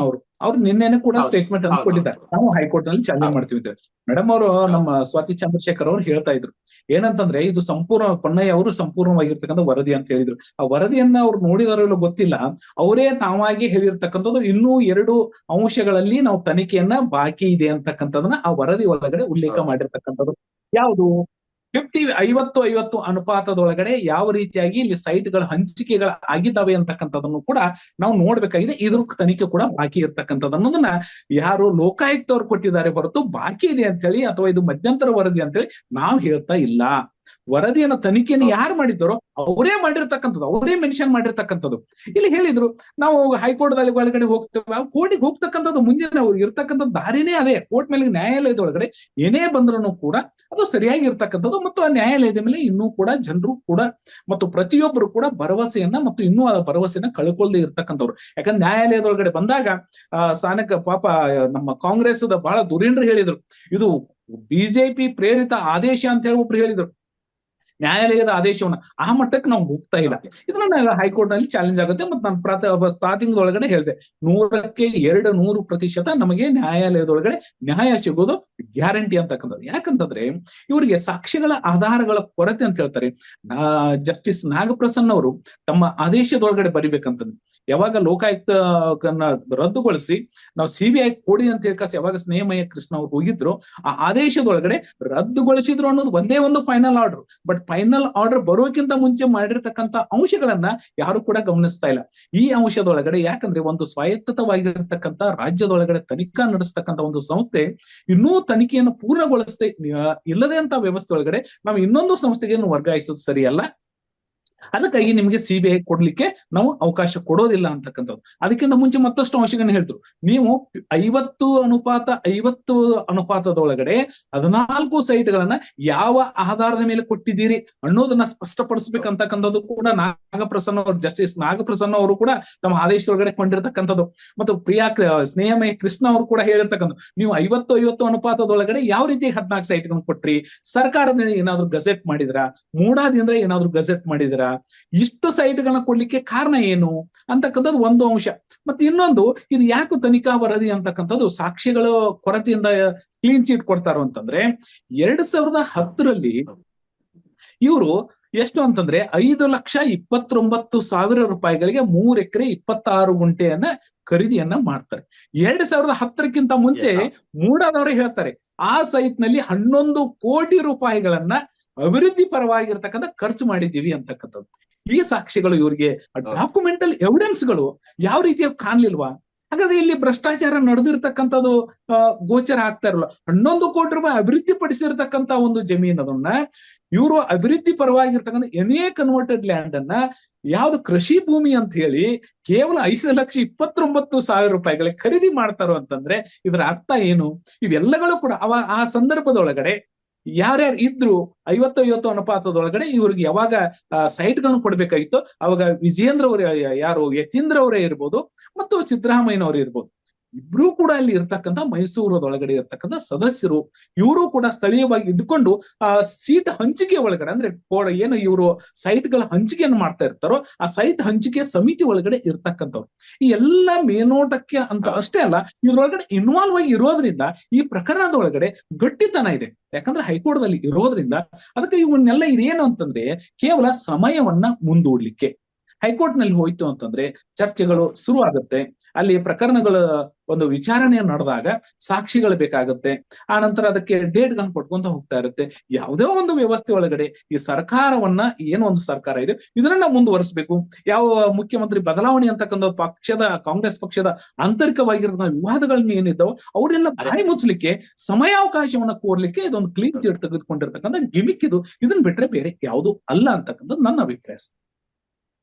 ಅವ್ರು ನಿನ್ನೆನೆ ಕೂಡ ಸ್ಟೇಟ್ಮೆಂಟ್ ಅನ್ನು ಕೊಟ್ಟಿದ್ದಾರೆ. ನಾವು ಹೈಕೋರ್ಟ್ ನಲ್ಲಿ ಚಾಲೆಂಜ್ ಮಾಡ್ತೀವಿ ಅಂತ. ಮೇಡಮ್ ಅವರು ನಮ್ಮ ಸ್ವಾತಿ ಚಂದ್ರಶೇಖರ್ ಅವರು ಹೇಳ್ತಾ ಇದ್ರು ಏನಂತಂದ್ರೆ, ಇದು ಸಂಪೂರ್ಣ ಪೊನ್ನಯ್ಯ ಅವರು ಸಂಪೂರ್ಣವಾಗಿರ್ತಕ್ಕಂಥ ವರದಿ ಅಂತ ಹೇಳಿದ್ರು. ಆ ವರದಿಯನ್ನ ಅವ್ರು ನೋಡಿದಾರೋ ಇಲ್ಲೋ ಗೊತ್ತಿಲ್ಲ, ಅವರೇ ತಾವಾಗಿ ಹೇಳಿರ್ತಕ್ಕಂಥದ್ದು ಇನ್ನೂ 2 ಅಂಶಗಳಲ್ಲಿ ನಾವು ತನಿಖೆಯನ್ನ ಬಾಕಿ ಇದೆ ಅಂತಕ್ಕಂಥದನ್ನ ಆ ವರದಿ ಒಳಗಡೆ ಉಲ್ಲೇಖ ಮಾಡಿರ್ತಕ್ಕಂಥದ್ದು. ಯಾವುದು 50-50 ಅನುಪಾತದೊಳಗಡೆ ಯಾವ ರೀತಿಯಾಗಿ ಇಲ್ಲಿ ಸೈಟ್ಗಳ ಹಂಚಿಕೆಗಳ ಆಗಿದ್ದಾವೆ ಅಂತಕ್ಕಂಥದನ್ನು ಕೂಡ ನಾವು ನೋಡ್ಬೇಕಾಗಿದೆ. ಇದ್ರ ತನಿಖೆ ಕೂಡ ಬಾಕಿ ಇರ್ತಕ್ಕಂಥದ್ದು ಅನ್ನೋದನ್ನ ಯಾರು ಲೋಕಾಯುಕ್ತವ್ರು ಕೊಟ್ಟಿದ್ದಾರೆ ಹೊರತು ಬಾಕಿ ಇದೆ ಅಂತ ಹೇಳಿ ಅಥವಾ ಇದು ಮಧ್ಯಂತರ ವರದಿ ಅಂತ ಹೇಳಿ ನಾವು ಹೇಳ್ತಾ ಇಲ್ಲ. ವರದಿಯನ್ನ ತನಿಖೆಯನ್ನು ಯಾರು ಮಾಡಿದ್ದಾರೋ ಅವರೇ ಮಾಡಿರ್ತಕ್ಕಂಥದ್ದು, ಅವರೇ ಮೆನ್ಷನ್ ಮಾಡಿರ್ತಕ್ಕಂಥದ್ದು. ಇಲ್ಲಿ ಹೇಳಿದ್ರು ನಾವು ಹೈಕೋರ್ಟ್ ದಲ್ಲಿ ಒಳಗಡೆ ಹೋಗ್ತೇವೆ, ಕೋರ್ಟಿಗೆ ಹೋಗ್ತಕ್ಕಂಥದ್ದು ಮುಂದಿನ ಇರ್ತಕ್ಕಂಥದ್ದು ದಾರಿನೇ ಅದೇ. ಕೋರ್ಟ್ ಮೇಲೆ ನ್ಯಾಯಾಲಯದ ಒಳಗಡೆ ಏನೇ ಬಂದ್ರು ಕೂಡ ಅದು ಸರಿಯಾಗಿ ಇರ್ತಕ್ಕಂಥದ್ದು. ಮತ್ತು ಆ ನ್ಯಾಯಾಲಯದ ಮೇಲೆ ಇನ್ನೂ ಕೂಡ ಜನರು ಕೂಡ ಮತ್ತು ಪ್ರತಿಯೊಬ್ಬರು ಕೂಡ ಭರವಸೆಯನ್ನ ಮತ್ತು ಇನ್ನೂ ಆ ಭರವಸೆಯನ್ನ ಕಳ್ಕೊಳ್ದೇ ಇರ್ತಕ್ಕಂಥವ್ರು. ಯಾಕಂದ್ರೆ ನ್ಯಾಯಾಲಯದೊಳಗಡೆ ಬಂದಾಗ ಸ್ಥಾನಕ ಪಾಪ ನಮ್ಮ ಕಾಂಗ್ರೆಸ್ ಬಹಳ ದುರೀಣರು ಹೇಳಿದ್ರು, ಇದು ಬಿಜೆಪಿ ಪ್ರೇರಿತ ಆದೇಶ ಅಂತ ಹೇಳಿ ಒಬ್ರು ಹೇಳಿದ್ರು. ನ್ಯಾಯಾಲಯದ ಆದೇಶವನ್ನ ಆ ಮಟ್ಟಕ್ಕೆ ನಾವು ಹೋಗ್ತಾ ಇಲ್ಲ. ಇದನ್ನ ಹೈಕೋರ್ಟ್ ನಲ್ಲಿ ಚಾಲೆಂಜ್ ಆಗುತ್ತೆ. ಮತ್ತೆ ನಾನು ಸ್ಟಾರ್ಟಿಂಗ್ ಹೇಳಿದೆ 100ಕ್ಕೆ 200% ನಮಗೆ ನ್ಯಾಯಾಲಯದೊಳಗಡೆ ನ್ಯಾಯ ಸಿಗೋದು ಗ್ಯಾರಂಟಿ ಅಂತಕ್ಕಂಥದ್ದು. ಯಾಕಂತಂದ್ರೆ ಇವರಿಗೆ ಸಾಕ್ಷ್ಯಗಳ ಆಧಾರಗಳ ಕೊರತೆ ಅಂತ ಹೇಳ್ತಾರೆ. ಜಸ್ಟಿಸ್ ನಾಗಪ್ರಸನ್ನ ಅವರು ತಮ್ಮ ಆದೇಶದೊಳಗಡೆ ಬರಿಬೇಕಂತಂದ್ರೆ ಯಾವಾಗ ಲೋಕಾಯುಕ್ತ ರದ್ದುಗೊಳಿಸಿ ನಾವು CBI ಕೊಡಿ ಅಂತ ಹೇಳಿ ಯಾವಾಗ ಸ್ನೇಹಮಯ್ಯ ಕೃಷ್ಣ ಅವ್ರು ಹೋಗಿದ್ರು, ಆ ಆದೇಶದೊಳಗಡೆ ರದ್ದುಗೊಳಿಸಿದ್ರು ಅನ್ನೋದು ಒಂದೇ ಒಂದು final order. But final order ಬರೋಕ್ಕಿಂತ ಮುಂಚೆ ಮಾಡಿರ್ತಕ್ಕಂಥ ಅಂಶಗಳನ್ನ ಯಾರು ಕೂಡ ಗಮನಿಸ್ತಾ ಇಲ್ಲ. ಈ ಅಂಶದೊಳಗಡೆ ಯಾಕಂದ್ರೆ ಒಂದು ಸ್ವಾಯತ್ತವಾಗಿರ್ತಕ್ಕಂಥ ರಾಜ್ಯದೊಳಗಡೆ ತನಿಖಾ ನಡೆಸ್ತಕ್ಕಂಥ ಒಂದು ಸಂಸ್ಥೆ ಇನ್ನೂ ತನಿಖೆಯನ್ನು ಪೂರ್ಣಗೊಳಿಸದೆ ಇಲ್ಲದೆ ಅಂತ ವ್ಯವಸ್ಥೆ ಒಳಗಡೆ ನಾವು ಇನ್ನೊಂದು ಸಂಸ್ಥೆಗೆ ವರ್ಗಾಯಿಸೋದು ಸರಿಯಲ್ಲ. ಅದಕ್ಕಾಗಿ ನಿಮಗೆ CBI ಕೊಡ್ಲಿಕ್ಕೆ ನಾವು ಅವಕಾಶ ಕೊಡೋದಿಲ್ಲ ಅಂತಕ್ಕಂಥದ್ದು. ಅದಕ್ಕಿಂತ ಮುಂಚೆ ಮತ್ತಷ್ಟು ಅಂಶಗಳನ್ನ ಹೇಳಿದ್ರು. ನೀವು 50:50 ಅನುಪಾತದೊಳಗಡೆ 14 ಸೈಟ್ಗಳನ್ನ ಯಾವ ಆಧಾರದ ಮೇಲೆ ಕೊಟ್ಟಿದ್ದೀರಿ ಅನ್ನೋದನ್ನ ಸ್ಪಷ್ಟಪಡಿಸ್ಬೇಕಂತಕ್ಕಂಥದ್ದು ಕೂಡ ಜಸ್ಟಿಸ್ ನಾಗಪ್ರಸನ್ನ ಅವರು ಕೂಡ ತಮ್ಮ ಆದೇಶದೊಳಗಡೆ ಕೊಂಡಿರ್ತಕ್ಕಂಥದ್ದು. ಮತ್ತು ಸ್ನೇಹಮಯ ಕೃಷ್ಣ ಅವರು ಕೂಡ ಹೇಳಿರ್ತಕ್ಕಂಥದ್ದು, ನೀವು 50:50 ಅನುಪಾತದೊಳಗಡೆ ಯಾವ ರೀತಿ 14 ಸೈಟ್ಗಳನ್ನ ಕೊಟ್ರಿ, ಸರ್ಕಾರದಿಂದ ಏನಾದ್ರು ಗಜೆಟ್ ಮಾಡಿದ್ರ, ಮೂಡಾದಿಂದ ಏನಾದ್ರು ಗಜೆಟ್ ಮಾಡಿದ್ರ, ಇಷ್ಟು ಸೈಟ್ಗಳನ್ನ ಕೊಡ್ಲಿಕ್ಕೆ ಕಾರಣ ಏನು ಅಂತಕ್ಕಂಥದ್ದು ಒಂದು ಅಂಶ. ಮತ್ತೆ ಇನ್ನೊಂದು, ಇದು ಯಾಕೆ ತನಿಖಾ ವರದಿ ಅಂತಕ್ಕಂಥದ್ದು ಸಾಕ್ಷಿಗಳ ಕೊರತೆಯಿಂದ ಕ್ಲೀನ್ ಚೀಟ್ ಕೊಡ್ತಾರೋ ಅಂತಂದ್ರೆ 2010ರಲ್ಲಿ ಇವರು ಎಷ್ಟು ಅಂತಂದ್ರೆ 5,29,000 ರೂಪಾಯಿಗಳಿಗೆ 3 ಎಕರೆ 26 ಗುಂಟೆಯನ್ನ ಖರೀದಿಯನ್ನ ಮಾಡ್ತಾರೆ. 2010ಕ್ಕಿಂತ ಮುಂಚೆ ಮೂಡಾದವರೇ ಹೇಳ್ತಾರೆ ಆ ಸೈಟ್ ನಲ್ಲಿ 11 ಕೋಟಿ ರೂಪಾಯಿಗಳನ್ನ ಅಭಿವೃದ್ಧಿ ಪರವಾಗಿರ್ತಕ್ಕಂಥ ಖರ್ಚು ಮಾಡಿದ್ದೀವಿ ಅಂತಕ್ಕಂಥದ್ದು. ಈ ಸಾಕ್ಷಿಗಳು ಇವರಿಗೆ ಡಾಕ್ಯುಮೆಂಟಲ್ ಎವಿಡೆನ್ಸ್ಗಳು ಯಾವ ರೀತಿಯಾಗಿ ಕಾಣ್ಲಿಲ್ವಾ? ಹಾಗಾದ್ರೆ ಇಲ್ಲಿ ಭ್ರಷ್ಟಾಚಾರ ನಡೆದಿರ್ತಕ್ಕಂಥದ್ದು ಗೋಚರ ಆಗ್ತಾ ಇರಲ್ಲ. 11 ಕೋಟಿ ರೂಪಾಯಿ ಅಭಿವೃದ್ಧಿ ಪಡಿಸಿರ್ತಕ್ಕಂಥ ಒಂದು ಜಮೀನ್ ಅದನ್ನ ಇವರು ಅಭಿವೃದ್ಧಿ ಪರವಾಗಿರ್ತಕ್ಕಂಥ ಎನೇ ಕನ್ವರ್ಟೆಡ್ ಲ್ಯಾಂಡ್ ಅನ್ನ ಯಾವ್ದು ಕೃಷಿ ಭೂಮಿ ಅಂತ ಹೇಳಿ ಕೇವಲ 5,29,000 ರೂಪಾಯಿಗಳಿಗೆ ಖರೀದಿ ಮಾಡ್ತಾರೋ ಅಂತಂದ್ರೆ ಇದರ ಅರ್ಥ ಏನು? ಇವೆಲ್ಲಗಳು ಕೂಡ ಆ ಸಂದರ್ಭದೊಳಗಡೆ ಯಾರ್ಯಾರು ಇದ್ರು 50:50 ಅನುಪಾತದೊಳಗಡೆ ಇವ್ರಿಗೆ ಯಾವಾಗ ಸೈಟ್ಗಳನ್ನ ಕೊಡ್ಬೇಕಾಗಿತ್ತು ಅವಾಗ ವಿಜಯೇಂದ್ರ ಅವರು ಯಾರು ಯತೀಂದ್ರ ಅವರೇ ಇರ್ಬೋದು ಮತ್ತು ಸಿದ್ದರಾಮಯ್ಯನವರು ಇರ್ಬೋದು, ಇಬ್ರು ಕೂಡ ಅಲ್ಲಿ ಇರ್ತಕ್ಕಂಥ ಮೈಸೂರದೊಳಗಡೆ ಇರ್ತಕ್ಕಂಥ ಸದಸ್ಯರು ಇವರು ಕೂಡ ಸ್ಥಳೀಯವಾಗಿ ಇದ್ದುಕೊಂಡು ಆ ಸೀಟ್ ಹಂಚಿಕೆ ಒಳಗಡೆ ಅಂದ್ರೆ ಏನು ಇವರು ಸೈಟ್ಗಳ ಹಂಚಿಕೆಯನ್ನು ಮಾಡ್ತಾ ಇರ್ತಾರೋ ಆ ಸೈಟ್ ಹಂಚಿಕೆ ಸಮಿತಿ ಒಳಗಡೆ ಇರ್ತಕ್ಕಂಥವ್ರು. ಈ ಎಲ್ಲ ಮೇಲ್ನೋಟಕ್ಕೆ ಅಂತ ಅಷ್ಟೇ ಅಲ್ಲ, ಇದ್ರೊಳಗಡೆ ಇನ್ವಾಲ್ವ್ ಆಗಿ ಇರೋದ್ರಿಂದ ಈ ಪ್ರಕರಣದ ಒಳಗಡೆ ಗಟ್ಟಿತನ ಇದೆ. ಯಾಕಂದ್ರೆ ಹೈಕೋರ್ಟ್ ದಲ್ಲಿ ಇರೋದ್ರಿಂದ ಅದಕ್ಕೆ ಇವನ್ನೆಲ್ಲ ಇದೇನು ಅಂತಂದ್ರೆ ಕೇವಲ ಸಮಯವನ್ನ ಮುಂದೂಡ್ಲಿಕ್ಕೆ. ಹೈಕೋರ್ಟ್ ನಲ್ಲಿ ಹೋಯ್ತು ಅಂತಂದ್ರೆ ಚರ್ಚೆಗಳು ಶುರು ಆಗುತ್ತೆ. ಅಲ್ಲಿ ಪ್ರಕರಣಗಳ ಒಂದು ವಿಚಾರಣೆ ನಡೆದಾಗ ಸಾಕ್ಷಿಗಳು ಬೇಕಾಗುತ್ತೆ. ಆ ನಂತರ ಅದಕ್ಕೆ ಡೇಟ್ಗಳನ್ನ ಕೊಟ್ಕೊಂತ ಹೋಗ್ತಾ ಇರುತ್ತೆ. ಯಾವುದೇ ಒಂದು ವ್ಯವಸ್ಥೆ ಒಳಗಡೆ ಈ ಸರ್ಕಾರವನ್ನ ಏನೋ ಒಂದು ಸರ್ಕಾರ ಇದೆ ಇದನ್ನ ಮುಂದುವರಿಸಬೇಕು. ಯಾವ ಮುಖ್ಯಮಂತ್ರಿ ಬದಲಾವಣೆ ಅಂತಕ್ಕಂಥ ಕಾಂಗ್ರೆಸ್ ಪಕ್ಷದ ಆಂತರಿಕವಾಗಿರೋ ವಿವಾದಗಳನ್ನ ಏನಿದ್ದಾವೋ ಅವರೆಲ್ಲ ಬಾಯಿ ಮುಚ್ಚಲಿಕ್ಕೆ ಸಮಯಾವಕಾಶವನ್ನ ಕೋರ್ಲಿಕ್ಕೆ ಇದೊಂದು ಕ್ಲೀನ್ ಚೀಟ್ ತೆಗೆದುಕೊಂಡಿರ್ತಕ್ಕಂಥ ಗಿಮಿಕ್ ಇದನ್ನ ಬಿಟ್ರೆ ಬೇರೆ ಯಾವುದು ಅಲ್ಲ ಅಂತಕ್ಕಂಥದ್ದು ನನ್ನ ಅಭಿಪ್ರಾಯ.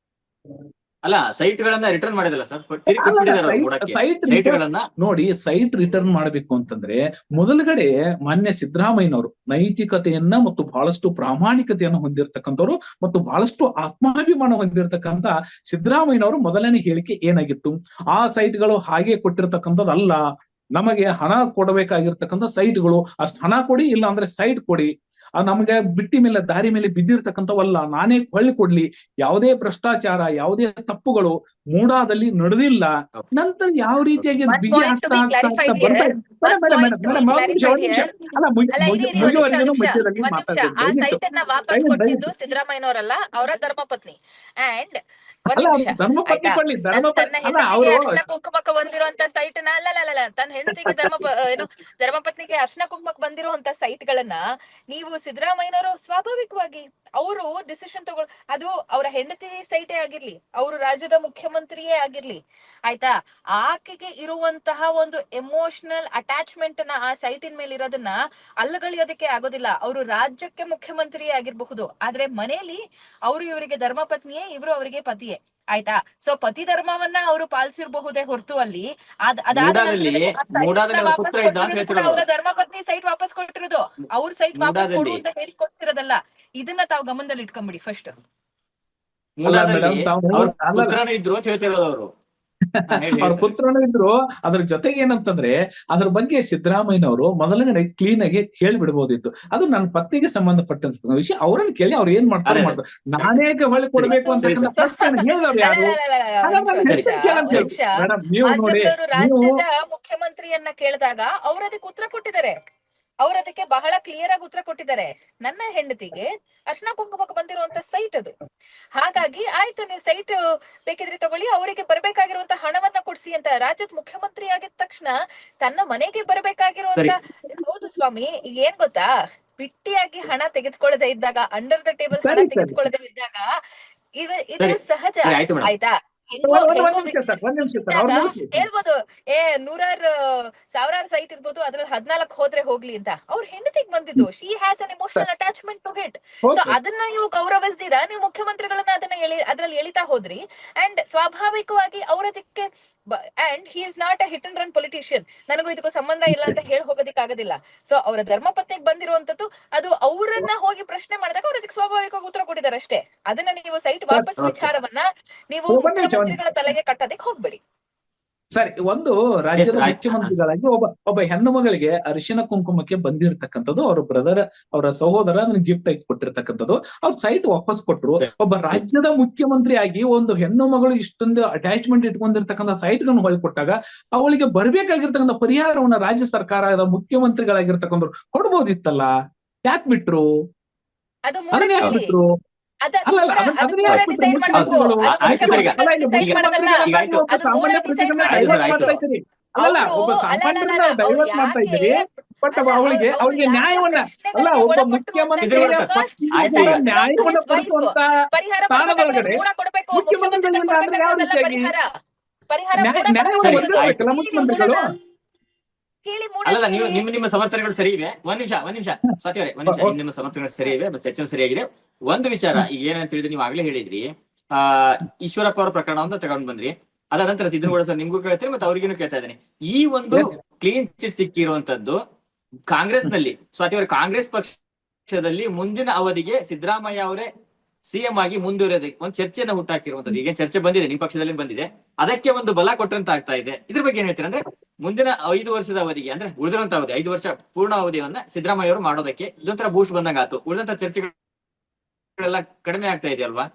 ಅಲ್ಲ, ಸೈಟ್ ಗಳನ್ನ ರಿಟರ್ನ್ ಮಾಡಿದಲ್ಲ ಸರ್, ನೋಡಿ, ಸೈಟ್ ರಿಟರ್ನ್ ಮಾಡಬೇಕು ಅಂತಂದ್ರೆ ಮೊದಲಗಡೆ ಮಾನ್ಯ ಸಿದ್ದರಾಮಯ್ಯನವರು ನೈತಿಕತೆಯನ್ನ ಮತ್ತು ಬಹಳಷ್ಟು ಪ್ರಾಮಾಣಿಕತೆಯನ್ನು ಹೊಂದಿರತಕ್ಕಂಥವ್ರು ಮತ್ತು ಬಹಳಷ್ಟು ಆತ್ಮಾಭಿಮಾನ ಹೊಂದಿರತಕ್ಕಂತ ಸಿದ್ದರಾಮಯ್ಯನವರು ಮೊದಲನೇ ಹೇಳಿಕೆ ಏನಾಗಿತ್ತು, ಆ ಸೈಟ್ಗಳು ಹಾಗೆ ಕೊಟ್ಟಿರ್ತಕ್ಕಂಥದ್ದಲ್ಲ, ನಮಗೆ ಹಣ ಕೊಡಬೇಕಾಗಿರ್ತಕ್ಕಂಥ ಸೈಟ್ಗಳು, ಅಷ್ಟು ಹಣ ಕೊಡಿ, ಇಲ್ಲ ಅಂದ್ರೆ ಸೈಟ್ ಕೊಡಿ, ನಮಗೆ ಬಿಟ್ಟಿ ಮೇಲೆ ದಾರಿ ಮೇಲೆ ಬಿದ್ದಿರ್ತಕ್ಕಂಥವಲ್ಲ, ನಾನೇ ಹೊಳ್ಳಿ ಕೊಡ್ಲಿ, ಯಾವುದೇ ಭ್ರಷ್ಟಾಚಾರ ಯಾವುದೇ ತಪ್ಪುಗಳು ಮೂಡಾದಲ್ಲಿ ನಡೆದಿಲ್ಲ. ನಂತರ ಯಾವ ರೀತಿಯಾಗಿ ಬಿಗಿ ಆಗ್ತಾ ಸಿದ್ದರಾಮಯ್ಯನವರಲ್ಲ, ಅವರ ಧರ್ಮಪತ್ನಿ. ಅಂಡ್ ಅರ್ಶನ ಕುಂಕುಮಕ್ಕೆ ಬಂದಿರುವಂತ ಸೈಟ್ ನ ಅಲ್ಲ ತನ್ನ ಹೆಂಡತಿಗೆ ಧರ್ಮಪತ್ನಿಗೆ ಅರ್ಶನ ಕುಂಕುಮಕ್ಕೆ ಬಂದಿರುವಂತ ಸೈಟ್ ಗಳನ್ನ ನೀವು ಸಿದ್ದರಾಮಯ್ಯನವರು ಸ್ವಾಭಾವಿಕವಾಗಿ ಅವರು ಡಿಸಿಷನ್ ಅದು ಅವರ ಹೆಂಡತಿ ಸೈಟೇ ಆಗಿರ್ಲಿ, ಅವರು ರಾಜ್ಯದ ಮುಖ್ಯಮಂತ್ರಿಯೇ ಆಗಿರ್ಲಿ, ಆಯ್ತಾ, ಆಕೆಗೆ ಇರುವಂತಹ ಒಂದು ಎಮೋಷನಲ್ ಅಟ್ಯಾಚ್ಮೆಂಟ್ ನ ಆ ಸೈಟಿನ ಮೇಲೆ ಇರೋದನ್ನ ಅಲ್ಲಗಳಿಯೋದಕ್ಕೆ ಆಗೋದಿಲ್ಲ. ಅವರು ರಾಜ್ಯಕ್ಕೆ ಮುಖ್ಯಮಂತ್ರಿಯೇ ಆಗಿರಬಹುದು, ಆದ್ರೆ ಮನೆಯಲ್ಲಿ ಅವರು ಇವರಿಗೆ ಧರ್ಮಪತ್ನಿಯೇ, ಇವರು ಅವರಿಗೆ ಪತಿಯೇ, ಆಯ್ತಾ. ಸೊ ಪತಿ ಧರ್ಮವನ್ನ ಅವರು ಪಾಲಿಸಿರಬಹುದೇ ಹೊರತು ಅಲ್ಲಿ ಅವರ ಧರ್ಮಪತ್ನಿ ಸೈಟ್ ವಾಪಸ್ ಕೊಟ್ಟಿರೋದು, ಅವ್ರ ಸೈಟ್ ವಾಪಸ್ ಕೊಡು ಅಂತ ಹೇಳಿಕೊಡ್ತಿರೋದಲ್ಲ. ಇದನ್ನ ತಾವು ಗಮನದಲ್ಲಿ ಇಟ್ಕೊಂಬಿಡಿ ಫಸ್ಟ್. ಇದ್ರು ಅಂತ ಹೇಳ್ತಿರೋದು ಅವರು. ಹೇಳಿ ಅವ್ರ ಸರ್. ಪುತ್ರನು ಇದ್ರು. ಅದ್ರ ಜೊತೆಗೆ ಏನಂತಂದ್ರೆ ಅದ್ರ ಬಗ್ಗೆ ಸಿದ್ದರಾಮಯ್ಯನವರು ಮೊದಲನೇ ಕ್ಲೀನ್ ಆಗಿ ಕೇಳ್ಬಿಡ್ಬೋದಿತ್ತು. ಅದು ನನ್ನ ಪತ್ನಿಗೆ ಸಂಬಂಧಪಟ್ಟಂತ ವಿಷಯ. ಅವ್ರನ್ನ ಕೇಳಿ ಅವ್ರು ಏನ್ ಮಾಡ್ತಾರೆ ಅದೇ ಅದೇ ಮಾಡ್ತಾರೆ. ನಾನೇ ಹೊಳಿ ಕೊಡ್ಬೇಕು ಇವತ್ತು ಸರಿ ಅಂತಕ್ಕಂಥ ಸರ್. ಪ್ರಶ್ನೆ ಹೇಳಿದವ್ರು ಯಾರು? ಒಂದ್ ನಿಮಿಷ, ಒಂದ್ ನಿಮಿಷ, ಒಂದ್ ಕೇಳಂತ ನಿಮಿಷ. ಮೇಡಮ್, ನೀವು ನೋಡಿ, ಮಾಧ್ಯಮದವರು ನೀವು ರಾಜ್ಯದ ಮುಖ್ಯಮಂತ್ರಿಯನ್ನ ಕೇಳಿದಾಗ ಅವ್ರ ಅದಕ್ಕೆ ಉತ್ತರ ಕೊಟ್ಟಿದ್ದಾರೆ. ಅವ್ರ ಅದಕ್ಕೆ ಬಹಳ ಕ್ಲಿಯರ್ ಆಗಿ ಉತ್ತರ ಕೊಟ್ಟಿದ್ದಾರೆ. ನನ್ನ ಹೆಂಡತಿಗೆ ಅರ್ಶನ ಕುಂಕುಮಕ್ಕೆ ಬಂದಿರುವಂತ ಸೈಟ್ ಅದು. ಹಾಗಾಗಿ ಆಯ್ತು, ನೀವು ಸೈಟ್ ಬೇಕಿದ್ರೆ ತಗೊಳ್ಳಿ, ಅವರಿಗೆ ಬರಬೇಕಾಗಿರುವಂತ ಹಣವನ್ನ ಕೊಡ್ಸಿ ಅಂತ. ರಾಜ್ಯದ ಮುಖ್ಯಮಂತ್ರಿ ಆಗಿದ ತಕ್ಷಣ ತನ್ನ ಮನೆಗೆ ಬರಬೇಕಾಗಿರುವಂತ, ಹೌದು ಸ್ವಾಮಿ, ಈಗ ಏನ್ ಗೊತ್ತಾ, ಬಿಟ್ಟಿಯಾಗಿ ಹಣ ತೆಗೆದುಕೊಳ್ಳದೆ ಇದ್ದಾಗ, ಅಂಡರ್ ದ ಟೇಬಲ್ ಹಣ ಸರಿ ಸರಿ ತೆಗೆದುಕೊಳ್ಳದೆ ಇದ್ದಾಗ ಇದು ಸರಿ ಸಹಜ. ಸರಿ ಆಯ್ತು ಮೇಡಮ್. ಆಯ್ತಾ? ಹೆಂಗೋ ಒಂದ್ ಹೆಂಗೋ ನಿಮಿಷ ಸರ್, ಒಂದ್ ನಿಮಿಷ ಸರ್, ಅವ್ರು ಬಿಟ್ಟಾಗ ಮುಗಿಸಿ. ಹೇಳ್ಬೋದು, ನೂರಾರು ಸಾವಿರಾರು ಸೈಟ್ ಇರ್ಬೋದು, ಅದ್ರಲ್ಲಿ 14 ಹೋದ್ರೆ ಹೋಗ್ಲಿ ಅಂತ. ಅವ್ರ ಹೆಂಡತಿಗೆ ಬಂದಿದ್ದು, she has an emotional attachment to it. So okay ಅದನ್ನ ನೀವು ಗೌರವಿಸ್ತೀರಾ, ನೀವು ಮುಖ್ಯಮಂತ್ರಿಗಳನ್ನ ಅದನ್ನ ಅದ್ರಲ್ಲಿ ಎಳಿತಾ ಹೋದ್ರಿ. ಅಂಡ್ ಸ್ವಾಭಾವಿಕವಾಗಿ ಅವ್ರದಕ್ಕೆ, and he is not a hit and run politician. ನನಗೂ ಇದಕ್ಕೂ ಸಂಬಂಧ ಇಲ್ಲ ಅಂತ ಹೇಳಿ ಹೋಗೋದಿಕ್ ಆಗೋದಿಲ್ಲ. ಸೊ ಅವರ ಧರ್ಮಪತ್ನಿಗೆ ಬಂದಿರುವಂತದ್ದು, ಅದು ಅವರನ್ನ ಹೋಗಿ ಪ್ರಶ್ನೆ ಮಾಡಿದಾಗ ಅವ್ರ ಅದಕ್ಕೆ ಸ್ವಾಭಾವಿಕವಾಗಿ ಉತ್ತರ ಕೊಟ್ಟಿದ್ದಾರೆ ಅಷ್ಟೇ. ಅದನ್ನ ನೀವು ಸೈಟ್ ವಾಪಸ್ Okay. ವಿಚಾರವನ್ನ ನೀವು ಒಂದ್ ನಿಮಿಷ, ಮುಖ್ಯಮಂತ್ರಿಗಳ ತಲೆಗೆ ಕಟ್ಟೋದಕ್ಕೆ ಹೋಗ್ಬೇಡಿ. ಸರಿ. ಒಂದು ರಾಜ್ಯದ Yes, right. ಮುಖ್ಯಮಂತ್ರಿಗಳಾಗಿ ಒಬ್ಬ ಹೆಣ್ಣು ಮಗಳಿಗೆ ಅರಿಶಿನ ಕುಂಕುಮಕ್ಕೆ ಬಂದಿರತಕ್ಕಂಥದ್ದು, ಅವ್ರ ಬ್ರದರ್, ಅವರ ಸಹೋದರ ಗಿಫ್ಟ್ ಆಗಿ ಕೊಟ್ಟಿರ್ತಕ್ಕಂಥದ್ದು, ಅವ್ರ ಸೈಟ್ ವಾಪಸ್ ಕೊಟ್ರು. ಒಬ್ಬ ರಾಜ್ಯದ ಮುಖ್ಯಮಂತ್ರಿ ಆಗಿ ಒಂದು ಹೆಣ್ಣು ಮಗಳು ಇಷ್ಟೊಂದು ಅಟ್ಯಾಚ್ಮೆಂಟ್ ಇಟ್ಕೊಂಡಿರ್ತಕ್ಕಂಥ ಸೈಟ್ ಗಳನ್ನು ಹೊಳ್ಕೊಟ್ಟಾಗ ಅವಳಿಗೆ ಬರ್ಬೇಕಾಗಿರ್ತಕ್ಕಂಥ ಪರಿಹಾರವನ್ನ ರಾಜ್ಯ ಸರ್ಕಾರದ ಮುಖ್ಯಮಂತ್ರಿಗಳಾಗಿರ್ತಕ್ಕಂಥವ್ರು ಕೊಡ್ಬೋದಿತ್ತಲ್ಲ. ಯಾಕೆ ಬಿಟ್ರು? ಅದು ಅದನ್ನ ಯಾಕೆ ಮೂಢನಂಬಿಕೆ. ಬಿಟ್ರು? ಅಲ್ಲ ಅಲ್ಲ, ಅದನ್ನ ಯಾಕೆ ಬಿಟ್ರು? ಡಿಸೈಡ್ ಮಾಡ್ಬೇಕು. ಮುಖ್ಯಮಂತ್ರಿಗಳು ಅದು ಆಯ್ತು ಸರ್, ಈಗ ಮುಖ್ಯಮಂತ್ರಿಗಳು ಡಿಸೈಡ್ ಮಾಡೋದಲ್ಲ. ಈಗ ಆಯ್ತು. ಒಬ್ಬ ಅದು ಸಾಮಾನ್ಯ ಮೂಢ ಪ್ರಜೆಗಳನ್ನ decide ಆಯ್ತು ಸರ್, ಡೈವರ್ಟ್ ಆಯ್ತು. ಮಾಡ್ತಾ ಇದ್ದೀರಿ. ಅಲ್ಲ ಒಬ್ಬ ಸಾಮಾನ್ಯರನ್ನ ಡೈವರ್ಟ್ ಮಾಡ್ತಾ ಇದ್ದೀರಿ. ಬಟ್ ಅವಳಿಗೆ ನ್ಯಾಯವನ್ನ, ಅಲ್ಲ, ಒಬ್ಬ ಮುಖ್ಯಮಂತ್ರಿಯ ಪತ್ನಿಗೆ ಕೂಡ ನ್ಯಾಯವನ್ನ ಕೊಡಿಸುವಂತ ಪರಿಹಾರ ಸ್ಥಾನದೊಳಗಡೆ ಮೂಢ ಕೊಡಬೇಕು. ಮುಖ್ಯಮಂತ್ರಿಗಳನ್ನ ಅಂದ್ರೆ ಯಾವ ಕೊಡ್ಬೇಕಾಗಿರೋದಲ್ಲ ರೀತಿಯಾಗಿ ಪರಿಹಾರ ನ್ಯಾಯವನ್ನ ಸರಿ, ಒದಗಿಸ್ಬೇಕಲ್ಲ ಆಯ್ತು. ಮುಖ್ಯಮಂತ್ರಿಗಳು. ಕೇಳಿ ಅಲ್ಲಲ್ಲ, ನಿಮ್ಮ ಸಮರ್ಥನೆಗಳು ಸರಿ ಇವೆ. ಒಂದ್ ನಿಮಿಷ ಸ್ವಾತಿ ಅವರೇ, ಒಂದ್ ನಿಮಿಷ. ನಿಮ್ಮ ಸಮರ್ಥನೆಗಳು ಸರಿ ಇವೆ, ಚರ್ಚೆ ಸರಿಯಾಗಿದೆ. ಒಂದು ವಿಚಾರ ಈಗ ಏನಂತ ಹೇಳಿದ್ರೆ, ನೀವು ಆಗ್ಲೇ ಹೇಳಿದ್ರಿ, ಈಶ್ವರಪ್ಪ ಅವರ ಪ್ರಕರಣವನ್ನು ತಗೊಂಡ್ ಬಂದ್ರಿ. ಅದಾದ ನಂತರ ಸಿದ್ದನಗೌಡ ಸರ್ ನಿಮ್ಗೂ ಕೇಳ್ತೀನಿ, ಮತ್ತೆ ಅವ್ರಿಗೇನು ಕೇಳ್ತಾ ಇದ್ದೀನಿ. ಈ ಒಂದು Yes. ಕ್ಲೀನ್ ಚಿಟ್ ಸಿಕ್ಕಿರುವಂತದ್ದು ಕಾಂಗ್ರೆಸ್ ನಲ್ಲಿ, ಸ್ವಾತಿ ಅವರ ಕಾಂಗ್ರೆಸ್ ಪಕ್ಷದಲ್ಲಿ ಮುಂದಿನ ಅವಧಿಗೆ ಸಿದ್ದರಾಮಯ್ಯ ಅವರೇ ಸಿಎಂ ಆಗಿ ಮುಂದುವರೆಯೋದಕ್ಕೆ ಒಂದು ಚರ್ಚೆಯನ್ನು ಹುಟ್ಟಾಕಿರುವಂತದ್ದು. ಈಗ ಚರ್ಚೆ ಬಂದಿದೆ, ನಿಮ್ಮ ಪಕ್ಷದಲ್ಲಿ ಬಂದಿದೆ, ಅದಕ್ಕೆ ಒಂದು ಬಲ ಕೊಟ್ಟಂತ ಆಗ್ತಾ ಇದೆ. ಇದ್ರ ಬಗ್ಗೆ ಏನ್ ಹೇಳ್ತೀರಾ? ಅಂದ್ರೆ ಮುಂದಿನ 5 ವರ್ಷದ ಅವಧಿಗೆ, ಅಂದ್ರೆ ಉಳಿದಿರುವಂತ ಅವಧಿ 5 ವರ್ಷ ಪೂರ್ಣ ಅವಧಿಯನ್ನ ಸಿದ್ದರಾಮಯ್ಯ ಅವರು ಮಾಡೋದಕ್ಕೆ ಇದೊಂಥರ ಬೂಸ್ಟ್ ಬಂದಂಗ ಆತು. ಉಳಿದಂತ ಚರ್ಚೆಗಳೆಲ್ಲ ಕಡಿಮೆ ಆಗ್ತಾ ಇದೆಯಲ್ವಾ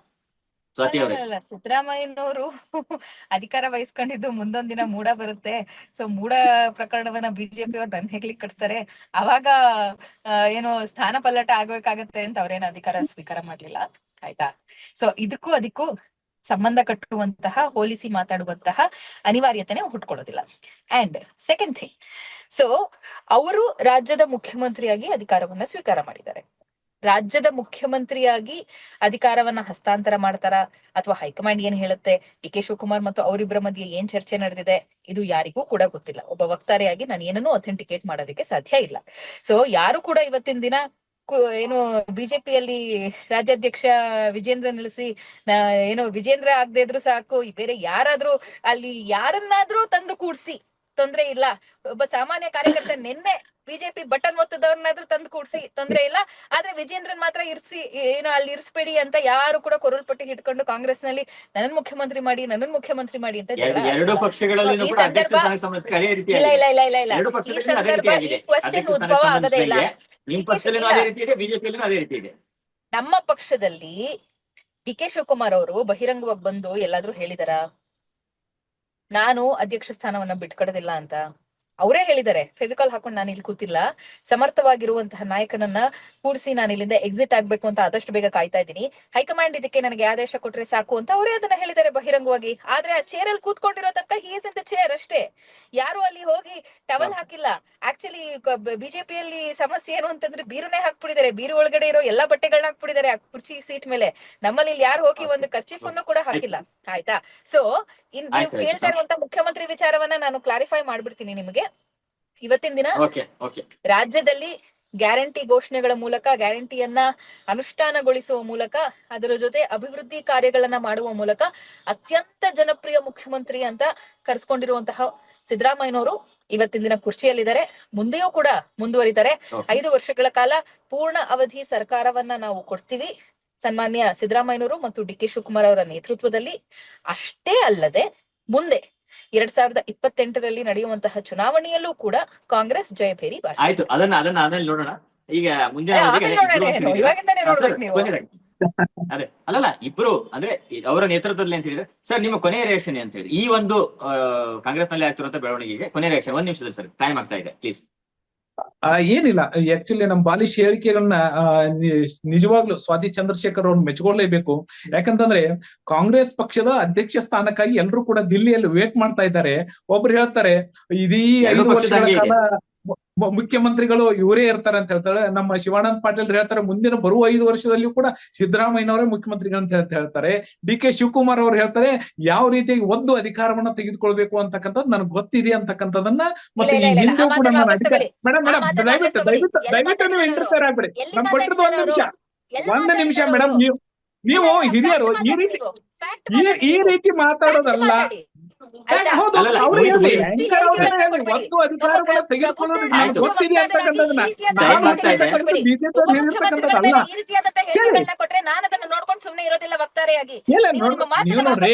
ಸ್ವಾತಿ ಅವರೇ? ಅಲ್ಲ, ಸಿದ್ದರಾಮಯ್ಯನವರು ಅಧಿಕಾರ ವಹಿಸ್ಕೊಂಡಿದ್ದು ಮುಂದೊಂದ್ ದಿನ ಮೂಡ ಬರುತ್ತೆ. ಸೊ ಮೂಡ ಪ್ರಕರಣವನ್ನ ಬಿಜೆಪಿ ಅವ್ರು ನನ್ನ ಹೆಗ್ಲಿಕ್ ಕಟ್ತಾರೆ. ಅವಾಗ ಏನು ಸ್ಥಾನ ಪಲ್ಲಟ ಆಗ್ಬೇಕಾಗತ್ತೆ ಅಂತ ಅವ್ರೇನು ಅಧಿಕಾರ ಸ್ವೀಕಾರ ಮಾಡ್ಲಿಲ್ಲ. ಆಯ್ತಾ? ಸೊ ಇದಕ್ಕೂ ಅದಕ್ಕೂ ಸಂಬಂಧ ಕಟ್ಟುವಂತಹ, ಹೋಲಿಸಿ ಮಾತಾಡುವಂತಹ ಅನಿವಾರ್ಯತೆನೆ ಹುಟ್ಕೊಳ್ಳೋದಿಲ್ಲ. ಅಂಡ್ ಸೆಕೆಂಡ್ ಥಿಂಗ್, ಸೊ ಅವರು ರಾಜ್ಯದ ಮುಖ್ಯಮಂತ್ರಿಯಾಗಿ ಅಧಿಕಾರವನ್ನ ಸ್ವೀಕಾರ ಮಾಡಿದ್ದಾರೆ. ರಾಜ್ಯದ ಮುಖ್ಯಮಂತ್ರಿಯಾಗಿ ಅಧಿಕಾರವನ್ನ ಹಸ್ತಾಂತರ ಮಾಡ್ತಾರ ಅಥವಾ ಹೈಕಮಾಂಡ್ ಏನ್ ಹೇಳುತ್ತೆ, ಡಿ ಕೆ ಶಿವಕುಮಾರ್ ಮತ್ತು ಅವರಿಬ್ಬರ ಮಧ್ಯೆ ಏನ್ ಚರ್ಚೆ ನಡೆದಿದೆ, ಇದು ಯಾರಿಗೂ ಕೂಡ ಗೊತ್ತಿಲ್ಲ. ಒಬ್ಬ ವಕ್ತಾರೆಯಾಗಿ ನಾನು ಏನನ್ನೂ ಅಥೆಂಟಿಕೇಟ್ ಮಾಡೋದಕ್ಕೆ ಸಾಧ್ಯ ಇಲ್ಲ. ಸೊ ಯಾರು ಕೂಡ ಇವತ್ತಿನ ದಿನ ಏನು ಬಿಜೆಪಿಯಲ್ಲಿ ರಾಜ್ಯಾಧ್ಯಕ್ಷ ವಿಜೇಂದ್ರ ನಿಲ್ಲಿಸಿ, ಏನು ವಿಜೇಂದ್ರ ಆಗದೆ ಇದ್ರು ಸಾಕು, ಬೇರೆ ಯಾರಾದ್ರೂ ಅಲ್ಲಿ ಯಾರನ್ನಾದ್ರೂ ತಂದು ಕೂಡ್ಸಿ ತೊಂದ್ರೆ ಇಲ್ಲ. ಒಬ್ಬ ಸಾಮಾನ್ಯ ಕಾರ್ಯಕರ್ತ ನಿನ್ನೆ ಬಿಜೆಪಿ ಬಟನ್ ಒತ್ತದವ್ರನ್ನಾದ್ರೂ ತಂದು ಕೂಡ್ಸಿ ತೊಂದ್ರೆ ಇಲ್ಲ. ಆದ್ರೆ ವಿಜೇಂದ್ರನ್ ಮಾತ್ರ ಏನು ಅಲ್ಲಿ ಇರಿಸ್ಬೇಡಿ ಅಂತ ಯಾರು ಕೂಡ ಕೊರಲ್ಪಟ್ಟಿ ಹಿಡ್ಕೊಂಡು ಕಾಂಗ್ರೆಸ್ ನಲ್ಲಿ ನನ್ನನ್ ಮುಖ್ಯಮಂತ್ರಿ ಮಾಡಿ ಅಂತ ಎರಡು ಪಕ್ಷಗಳಲ್ಲಿ ಈ ಸಂದರ್ಭ ಈ ಕ್ವಶನ್ ಉದ್ಭವ ಆಗದೇ ಇಲ್ಲ. ನಿಮ್ ಪಕ್ಷದಲ್ಲಿನೂ ಅದೇ ರೀತಿ ಇದೆ, ಬಿಜೆಪಿಯಲ್ಲಿನೂ ಅದೇ ರೀತಿ ಇದೆ. ನಮ್ಮ ಪಕ್ಷದಲ್ಲಿ ಡಿ ಕೆ ಶಿವಕುಮಾರ್ ಅವರು ಬಹಿರಂಗವಾಗಿ ಬಂದು ಎಲ್ಲಾದ್ರೂ ಹೇಳಿದಾರ ನಾನು ಅಧ್ಯಕ್ಷ ಸ್ಥಾನವನ್ನ ಬಿಟ್ಕೊಡೋದಿಲ್ಲ ಅಂತ? ಅವರೇ ಹೇಳಿದ್ದಾರೆ, ಫೆವಿಕಾಲ್ ಹಾಕೊಂಡು ನಾನು ಇಲ್ಲಿ ಕೂತಿಲ್ಲ, ಸಮರ್ಥವಾಗಿರುವಂತಹ ನಾಯಕನನ್ನ ಕೂಡಿಸಿ ನಾನು ಇಲ್ಲಿಂದ ಎಕ್ಸಿಟ್ ಆಗ್ಬೇಕು ಅಂತ ಆದಷ್ಟು ಬೇಗ ಕಾಯ್ತಾ ಇದ್ದೀನಿ, ಹೈಕಮಾಂಡ್ ಇದಕ್ಕೆ ನನಗೆ ಆದೇಶ ಕೊಟ್ರೆ ಸಾಕು ಅಂತ ಅವರೇ ಅದನ್ನ ಹೇಳಿದ್ದಾರೆ ಬಹಿರಂಗವಾಗಿ. ಆದ್ರೆ ಆ ಚೇರ್ ಅಲ್ಲಿ ಕೂತ್ಕೊಂಡಿರೋ ತನಕ he is in the chair ಅಷ್ಟೇ. ಯಾರು ಅಲ್ಲಿ ಹೋಗಿ ಟವಲ್ ಹಾಕಿಲ್ಲ. ಆಕ್ಚುಲಿ ಬಿಜೆಪಿಯಲ್ಲಿ ಸಮಸ್ಯೆ ಏನು ಅಂತಂದ್ರೆ ಬೀರುನೇ ಹಾಕ್ಬಿಟ್ಟಿದ್ದಾರೆ, ಬೀರು ಒಳಗಡೆ ಇರೋ ಎಲ್ಲಾ ಬಟ್ಟೆಗಳನ್ನ ಹಾಕ್ಬಿಟ್ಟಿದ್ದಾರೆ ಆ ಕುರ್ಚಿ ಸೀಟ್ ಮೇಲೆ. ನಮ್ಮಲ್ಲಿ ಇಲ್ಲಿ ಯಾರು ಹೋಗಿ ಒಂದು ಕರ್ಚೀಫ್ ಅನ್ನು ಕೂಡ ಹಾಕಿಲ್ಲ. ಆಯ್ತಾ? ಸೊ ನೀವು ಕೇಳ್ತಾ ಇರುವಂತ ಮುಖ್ಯಮಂತ್ರಿ ವಿಚಾರವನ್ನ ನಾನು ಕ್ಲಾರಿಫೈ ಮಾಡ್ಬಿಡ್ತೀನಿ ನಿಮಗೆ. ಇವತ್ತಿನ ದಿನ ರಾಜ್ಯದಲ್ಲಿ ಗ್ಯಾರಂಟಿ ಘೋಷಣೆಗಳ ಮೂಲಕ, ಗ್ಯಾರಂಟಿಯನ್ನ ಅನುಷ್ಠಾನಗೊಳಿಸುವ ಮೂಲಕ, ಅದರ ಜೊತೆ ಅಭಿವೃದ್ಧಿ ಕಾರ್ಯಗಳನ್ನ ಮಾಡುವ ಮೂಲಕ ಅತ್ಯಂತ ಜನಪ್ರಿಯ ಮುಖ್ಯಮಂತ್ರಿ ಅಂತ ಕರೆಸ್ಕೊಂಡಿರುವಂತಹ ಸಿದ್ದರಾಮಯ್ಯನವರು ಇವತ್ತಿನ ದಿನ ಕುರ್ಚಿಯಲ್ಲಿದ್ದಾರೆ, ಮುಂದೆಯೂ ಕೂಡ ಮುಂದುವರಿತಾರೆ. 5 ವರ್ಷಗಳ ಕಾಲ ಪೂರ್ಣ ಅವಧಿ ಸರ್ಕಾರವನ್ನ ನಾವು ಕೊಡ್ತೀವಿ ಸನ್ಮಾನ್ಯ ಸಿದ್ದರಾಮಯ್ಯನವರು ಮತ್ತು ಡಿ ಕೆ ಶಿವಕುಮಾರ್ ಅವರ ನೇತೃತ್ವದಲ್ಲಿ. ಅಷ್ಟೇ ಅಲ್ಲದೆ ಮುಂದೆ 2028ರಲ್ಲಿ ನಡೆಯುವಂತಹ ಚುನಾವಣೆಯಲ್ಲೂ ಕೂಡ ಕಾಂಗ್ರೆಸ್ ಜಯಭೇರಿ ಬಾರಿಸಲಿದೆ. ಆಯ್ತು, ಅದನ್ನ ಆಮೇಲೆ ನೋಡೋಣ. ಈಗ ಮುಂದಿನ ಆಮೇಲೆ ನೋಡೋಣ ಏನು? ಇವಾಗಿಂದಾನೇ ನೋಡ್ಬೇಕು ನೀವು. ಅದೇ ಅಲ್ಲಲ್ಲ, ಇಬ್ರು ಅಂದ್ರೆ ಅವರ ನೇತೃತ್ವದಲ್ಲಿ ಅಂತ ಹೇಳಿದ್ರೆ ಸರ್, ನಿಮ್ಮ ಕೊನೆಯ ರಿಯಾಕ್ಷನ್ ಅಂತ ಹೇಳಿದ್ರೆ ಈ ಒಂದು ಕಾಂಗ್ರೆಸ್ ನಲ್ಲಿ ಆಗ್ತಿರುವಂತ ಬೆಳವಣಿಗೆಗೆ ಕೊನೆಯ ರಿಯಾಕ್ಷನ್ 1 ನಿಮಿಷದಲ್ಲಿ ಸರ್, ಟೈಮ್ ಆಗ್ತಾ ಇದೆ ಪ್ಲೀಸ್. ಏನಿಲ್ಲ, ಆಕ್ಚುಲಿ ನಮ್ಮ ಬಾಲಿಶ್ ಹೇಳಿಕೆಗಳನ್ನ ನಿಜವಾಗ್ಲೂ ಸ್ವಾತಿ ಚಂದ್ರಶೇಖರ್ ಅವ್ರನ್ನ ಮೆಚ್ಚಿಕೊಳ್ಳೇಬೇಕು. ಯಾಕಂತಂದ್ರೆ ಕಾಂಗ್ರೆಸ್ ಪಕ್ಷದ ಅಧ್ಯಕ್ಷ ಸ್ಥಾನಕ್ಕಾಗಿ ಎಲ್ಲರೂ ಕೂಡ ದಿಲ್ಲಿಯಲ್ಲಿ ವೇಟ್ ಮಾಡ್ತಾ ಇದ್ದಾರೆ. ಒಬ್ರು ಹೇಳ್ತಾರೆ ಇದೀ 5 ವರ್ಷಗಳ ಕಾಲ ಮುಖ್ಯಮಂತ್ರಿಗಳು ಇವರೇ ಇರ್ತಾರೆ ಅಂತ ಹೇಳ್ತಾರೆ. ನಮ್ಮ ಶಿವಾನಂದ ಪಾಟೀಲ್ ಹೇಳ್ತಾರೆ ಮುಂದಿನ ಬರುವ 5 ವರ್ಷದಲ್ಲಿಯೂ ಕೂಡ ಸಿದ್ದರಾಮಯ್ಯನವರೇ ಮುಖ್ಯಮಂತ್ರಿಗಳು ಅಂತ ಹೇಳ್ತಾರೆ. ಡಿ.ಕೆ. ಶಿವಕುಮಾರ್ ಅವರು ಹೇಳ್ತಾರೆ ಯಾವ ರೀತಿಯಾಗಿ ಒಂದು ಅಧಿಕಾರವನ್ನ ತೆಗೆದುಕೊಳ್ಬೇಕು ಅಂತಕ್ಕಂಥದ್ದು ನನಗೆ ಗೊತ್ತಿದೆ ಅಂತಕ್ಕಂಥದನ್ನ. ಮತ್ತೆ ಈ ಹಿಂದೆ ಕೂಡ ನಾನು ಮೇಡಮ್ ದಯವಿಟ್ಟು ನೀವು ಇಂಟರ್ಫೇರ್ ಆಗ್ಬೇಡಿ. ನಮ್ ಕೊಟ್ಟಿದ್ದು 1 ನಿಮಿಷ ಮೇಡಮ್. ನೀವು ಹಿರಿಯರು ಈ ರೀತಿ ಮಾತಾಡೋದಲ್ಲ. ಹೌದು, ಅವ್ರು ಹೇಳಿ ಒಂದು ಅಧಿಕಾರಗಳನ್ನ ತೆಗೆದುಕೊಳ್ಳೋದು ನನಗೆ ಗೊತ್ತಿದೆ ಅಂತಕ್ಕಂಥದ್ದನ್ನ ಬಿಜೆಪಿ ಹೇಳಿರ್ತಕ್ಕಂಥದ್ದಲ್ಲ. ನೀವು ನೋಡ್ರಿ,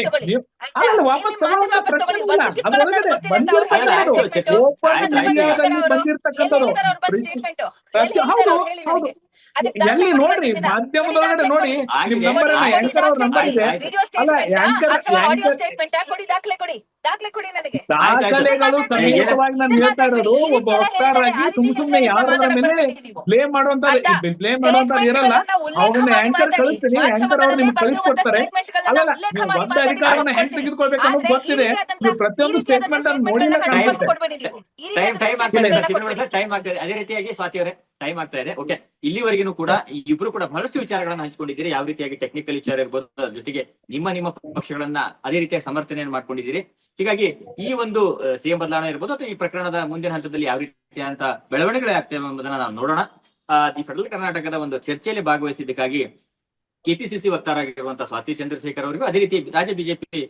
ಆಮೇಲೆ ವಾಪಸ್ ತಗೊಳ್ಳುವಂತ ಪ್ರಶ್ನೆ ಇಲ್ಲ. ಅದ್ರೊಳಗಡೆ ಬಂದಿರ್ತಕ್ಕಂಥದ್ದು ಓಪನ್ ಮೀಡಿಯಾದಲ್ಲಿ ಬಂದಿರ್ತಕ್ಕಂಥದ್ದು. ಹೌದು ಹೌದು, ಎಲ್ಲಿ ನೋಡ್ರಿ ಮಾಧ್ಯಮದೊಳಗಡೆ ನೋಡಿ, ನಿಮ್ ನಂಬರ್ ಆಂಕರ್ ಅವ್ರ ನಂಬರ್ ಇದೆ ಅಲ್ಲ, ದಾಖಲೆಗಳು ಸನ್ನಿಹಿತವಾಗಿ ನಾನು ಹೇಳ್ತಾ ಇರೋದು. ಒಬ್ಬ ವಕ್ತಾರರಾಗಿ ಸುಮ್ನೆ ಯಾರ ಮೇಲೆ ಬ್ಲೇಮ್ ಮಾಡುವಂತ ಇರಲ್ಲ. ಅವ್ರನ್ನ ಆಂಕರ್ ಕಳಿಸ್ತೀನಿ, ಆಂಕರ್ ಅವ್ರು ನಿಮ್ಗೆ ಕಳಿಸ್ಕೊಡ್ತಾರೆ. ಅಲ್ಲಲ್ಲ, ನೀವು ಬಂದ ಅಧಿಕಾರವನ್ನ ಹೆಂಗ್ ತೆಗೆದುಕೊಳ್ಬೇಕು ಅನ್ನೋದು ಗೊತ್ತಿದೆ. ನೀವು ಪ್ರತಿಯೊಂದು ಸ್ಟೇಟ್ಮೆಂಟ್ ಅನ್ನು ನೋಡಿಲ್ಲ ಕಾಣಿಸುತ್ತೆ. ಟೈಮ್ ಆಗ್ತದೆ. ಅದೇ ರೀತಿಯಾಗಿ ಸ್ವಾತಿ ಅವರೇ ಟೈಮ್ ಆಗ್ತಾ ಇದೆ. ಓಕೆ, ಇಲ್ಲಿವರೆಗೂ ಕೂಡ ಇಬ್ರು ಕೂಡ ಬಹಳಷ್ಟು ವಿಚಾರಗಳನ್ನ ಹಂಚಿಕೊಂಡಿದ್ದೀರಿ. ಯಾವ ರೀತಿಯಾಗಿ ಟೆಕ್ನಿಕಲ್ ವಿಚಾರ ಇರ್ಬೋದು, ಅದ್ರ ಜೊತೆಗೆ ನಿಮ್ಮ ಪಕ್ಷಗಳನ್ನ ಅದೇ ರೀತಿಯ ಸಮರ್ಥನೆಯನ್ನು ಮಾಡ್ಕೊಂಡಿದ್ದೀರಿ. ಹೀಗಾಗಿ ಈ ಒಂದು ಸಿಎಂ ಬದಲಾವಣೆ ಇರ್ಬೋದು ಅಥವಾ ಈ ಪ್ರಕರಣದ ಮುಂದಿನ ಹಂತದಲ್ಲಿ ಯಾವ ರೀತಿಯಾದಂತ ಬೆಳವಣಿಗೆಗಳು ಆಗ್ತವೆ ಎಂಬುದನ್ನ ನಾವು ನೋಡೋಣ. ದಿ ಫೆಡರಲ್ ಕರ್ನಾಟಕದ ಒಂದು ಚರ್ಚೆಯಲ್ಲಿ ಭಾಗವಹಿಸಿದ್ದಕ್ಕಾಗಿ ಕೆಪಿಸಿಸಿ ವಕ್ತಾರಾಗಿರುವಂತಹ ಸ್ವಾತಿ ಚಂದ್ರಶೇಖರ್ ಅವರಿಗೂ, ಅದೇ ರೀತಿ ರಾಜ್ಯ ಬಿಜೆಪಿ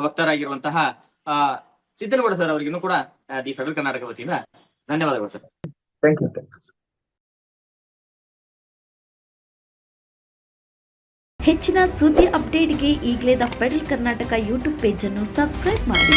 ವಕ್ತಾರಾಗಿರುವಂತಹ ಸಿದ್ದನಗೌಡ ಸರ್ ಅವರಿಗೂ ಕೂಡ ದಿ ಫೆಡರಲ್ ಕರ್ನಾಟಕ ವತಿಯಿಂದ ಧನ್ಯವಾದಗಳು ಸರ್. Thank you. ಹೆಚ್ಚಿನ ಸುದ್ದಿ ಅಪ್ಡೇಟ್ಗೆ ಈಗಲೇ the federal Karnataka YouTube page ಅನ್ನು ಸಬ್ಸ್ಕ್ರೈಬ್ ಮಾಡಿ.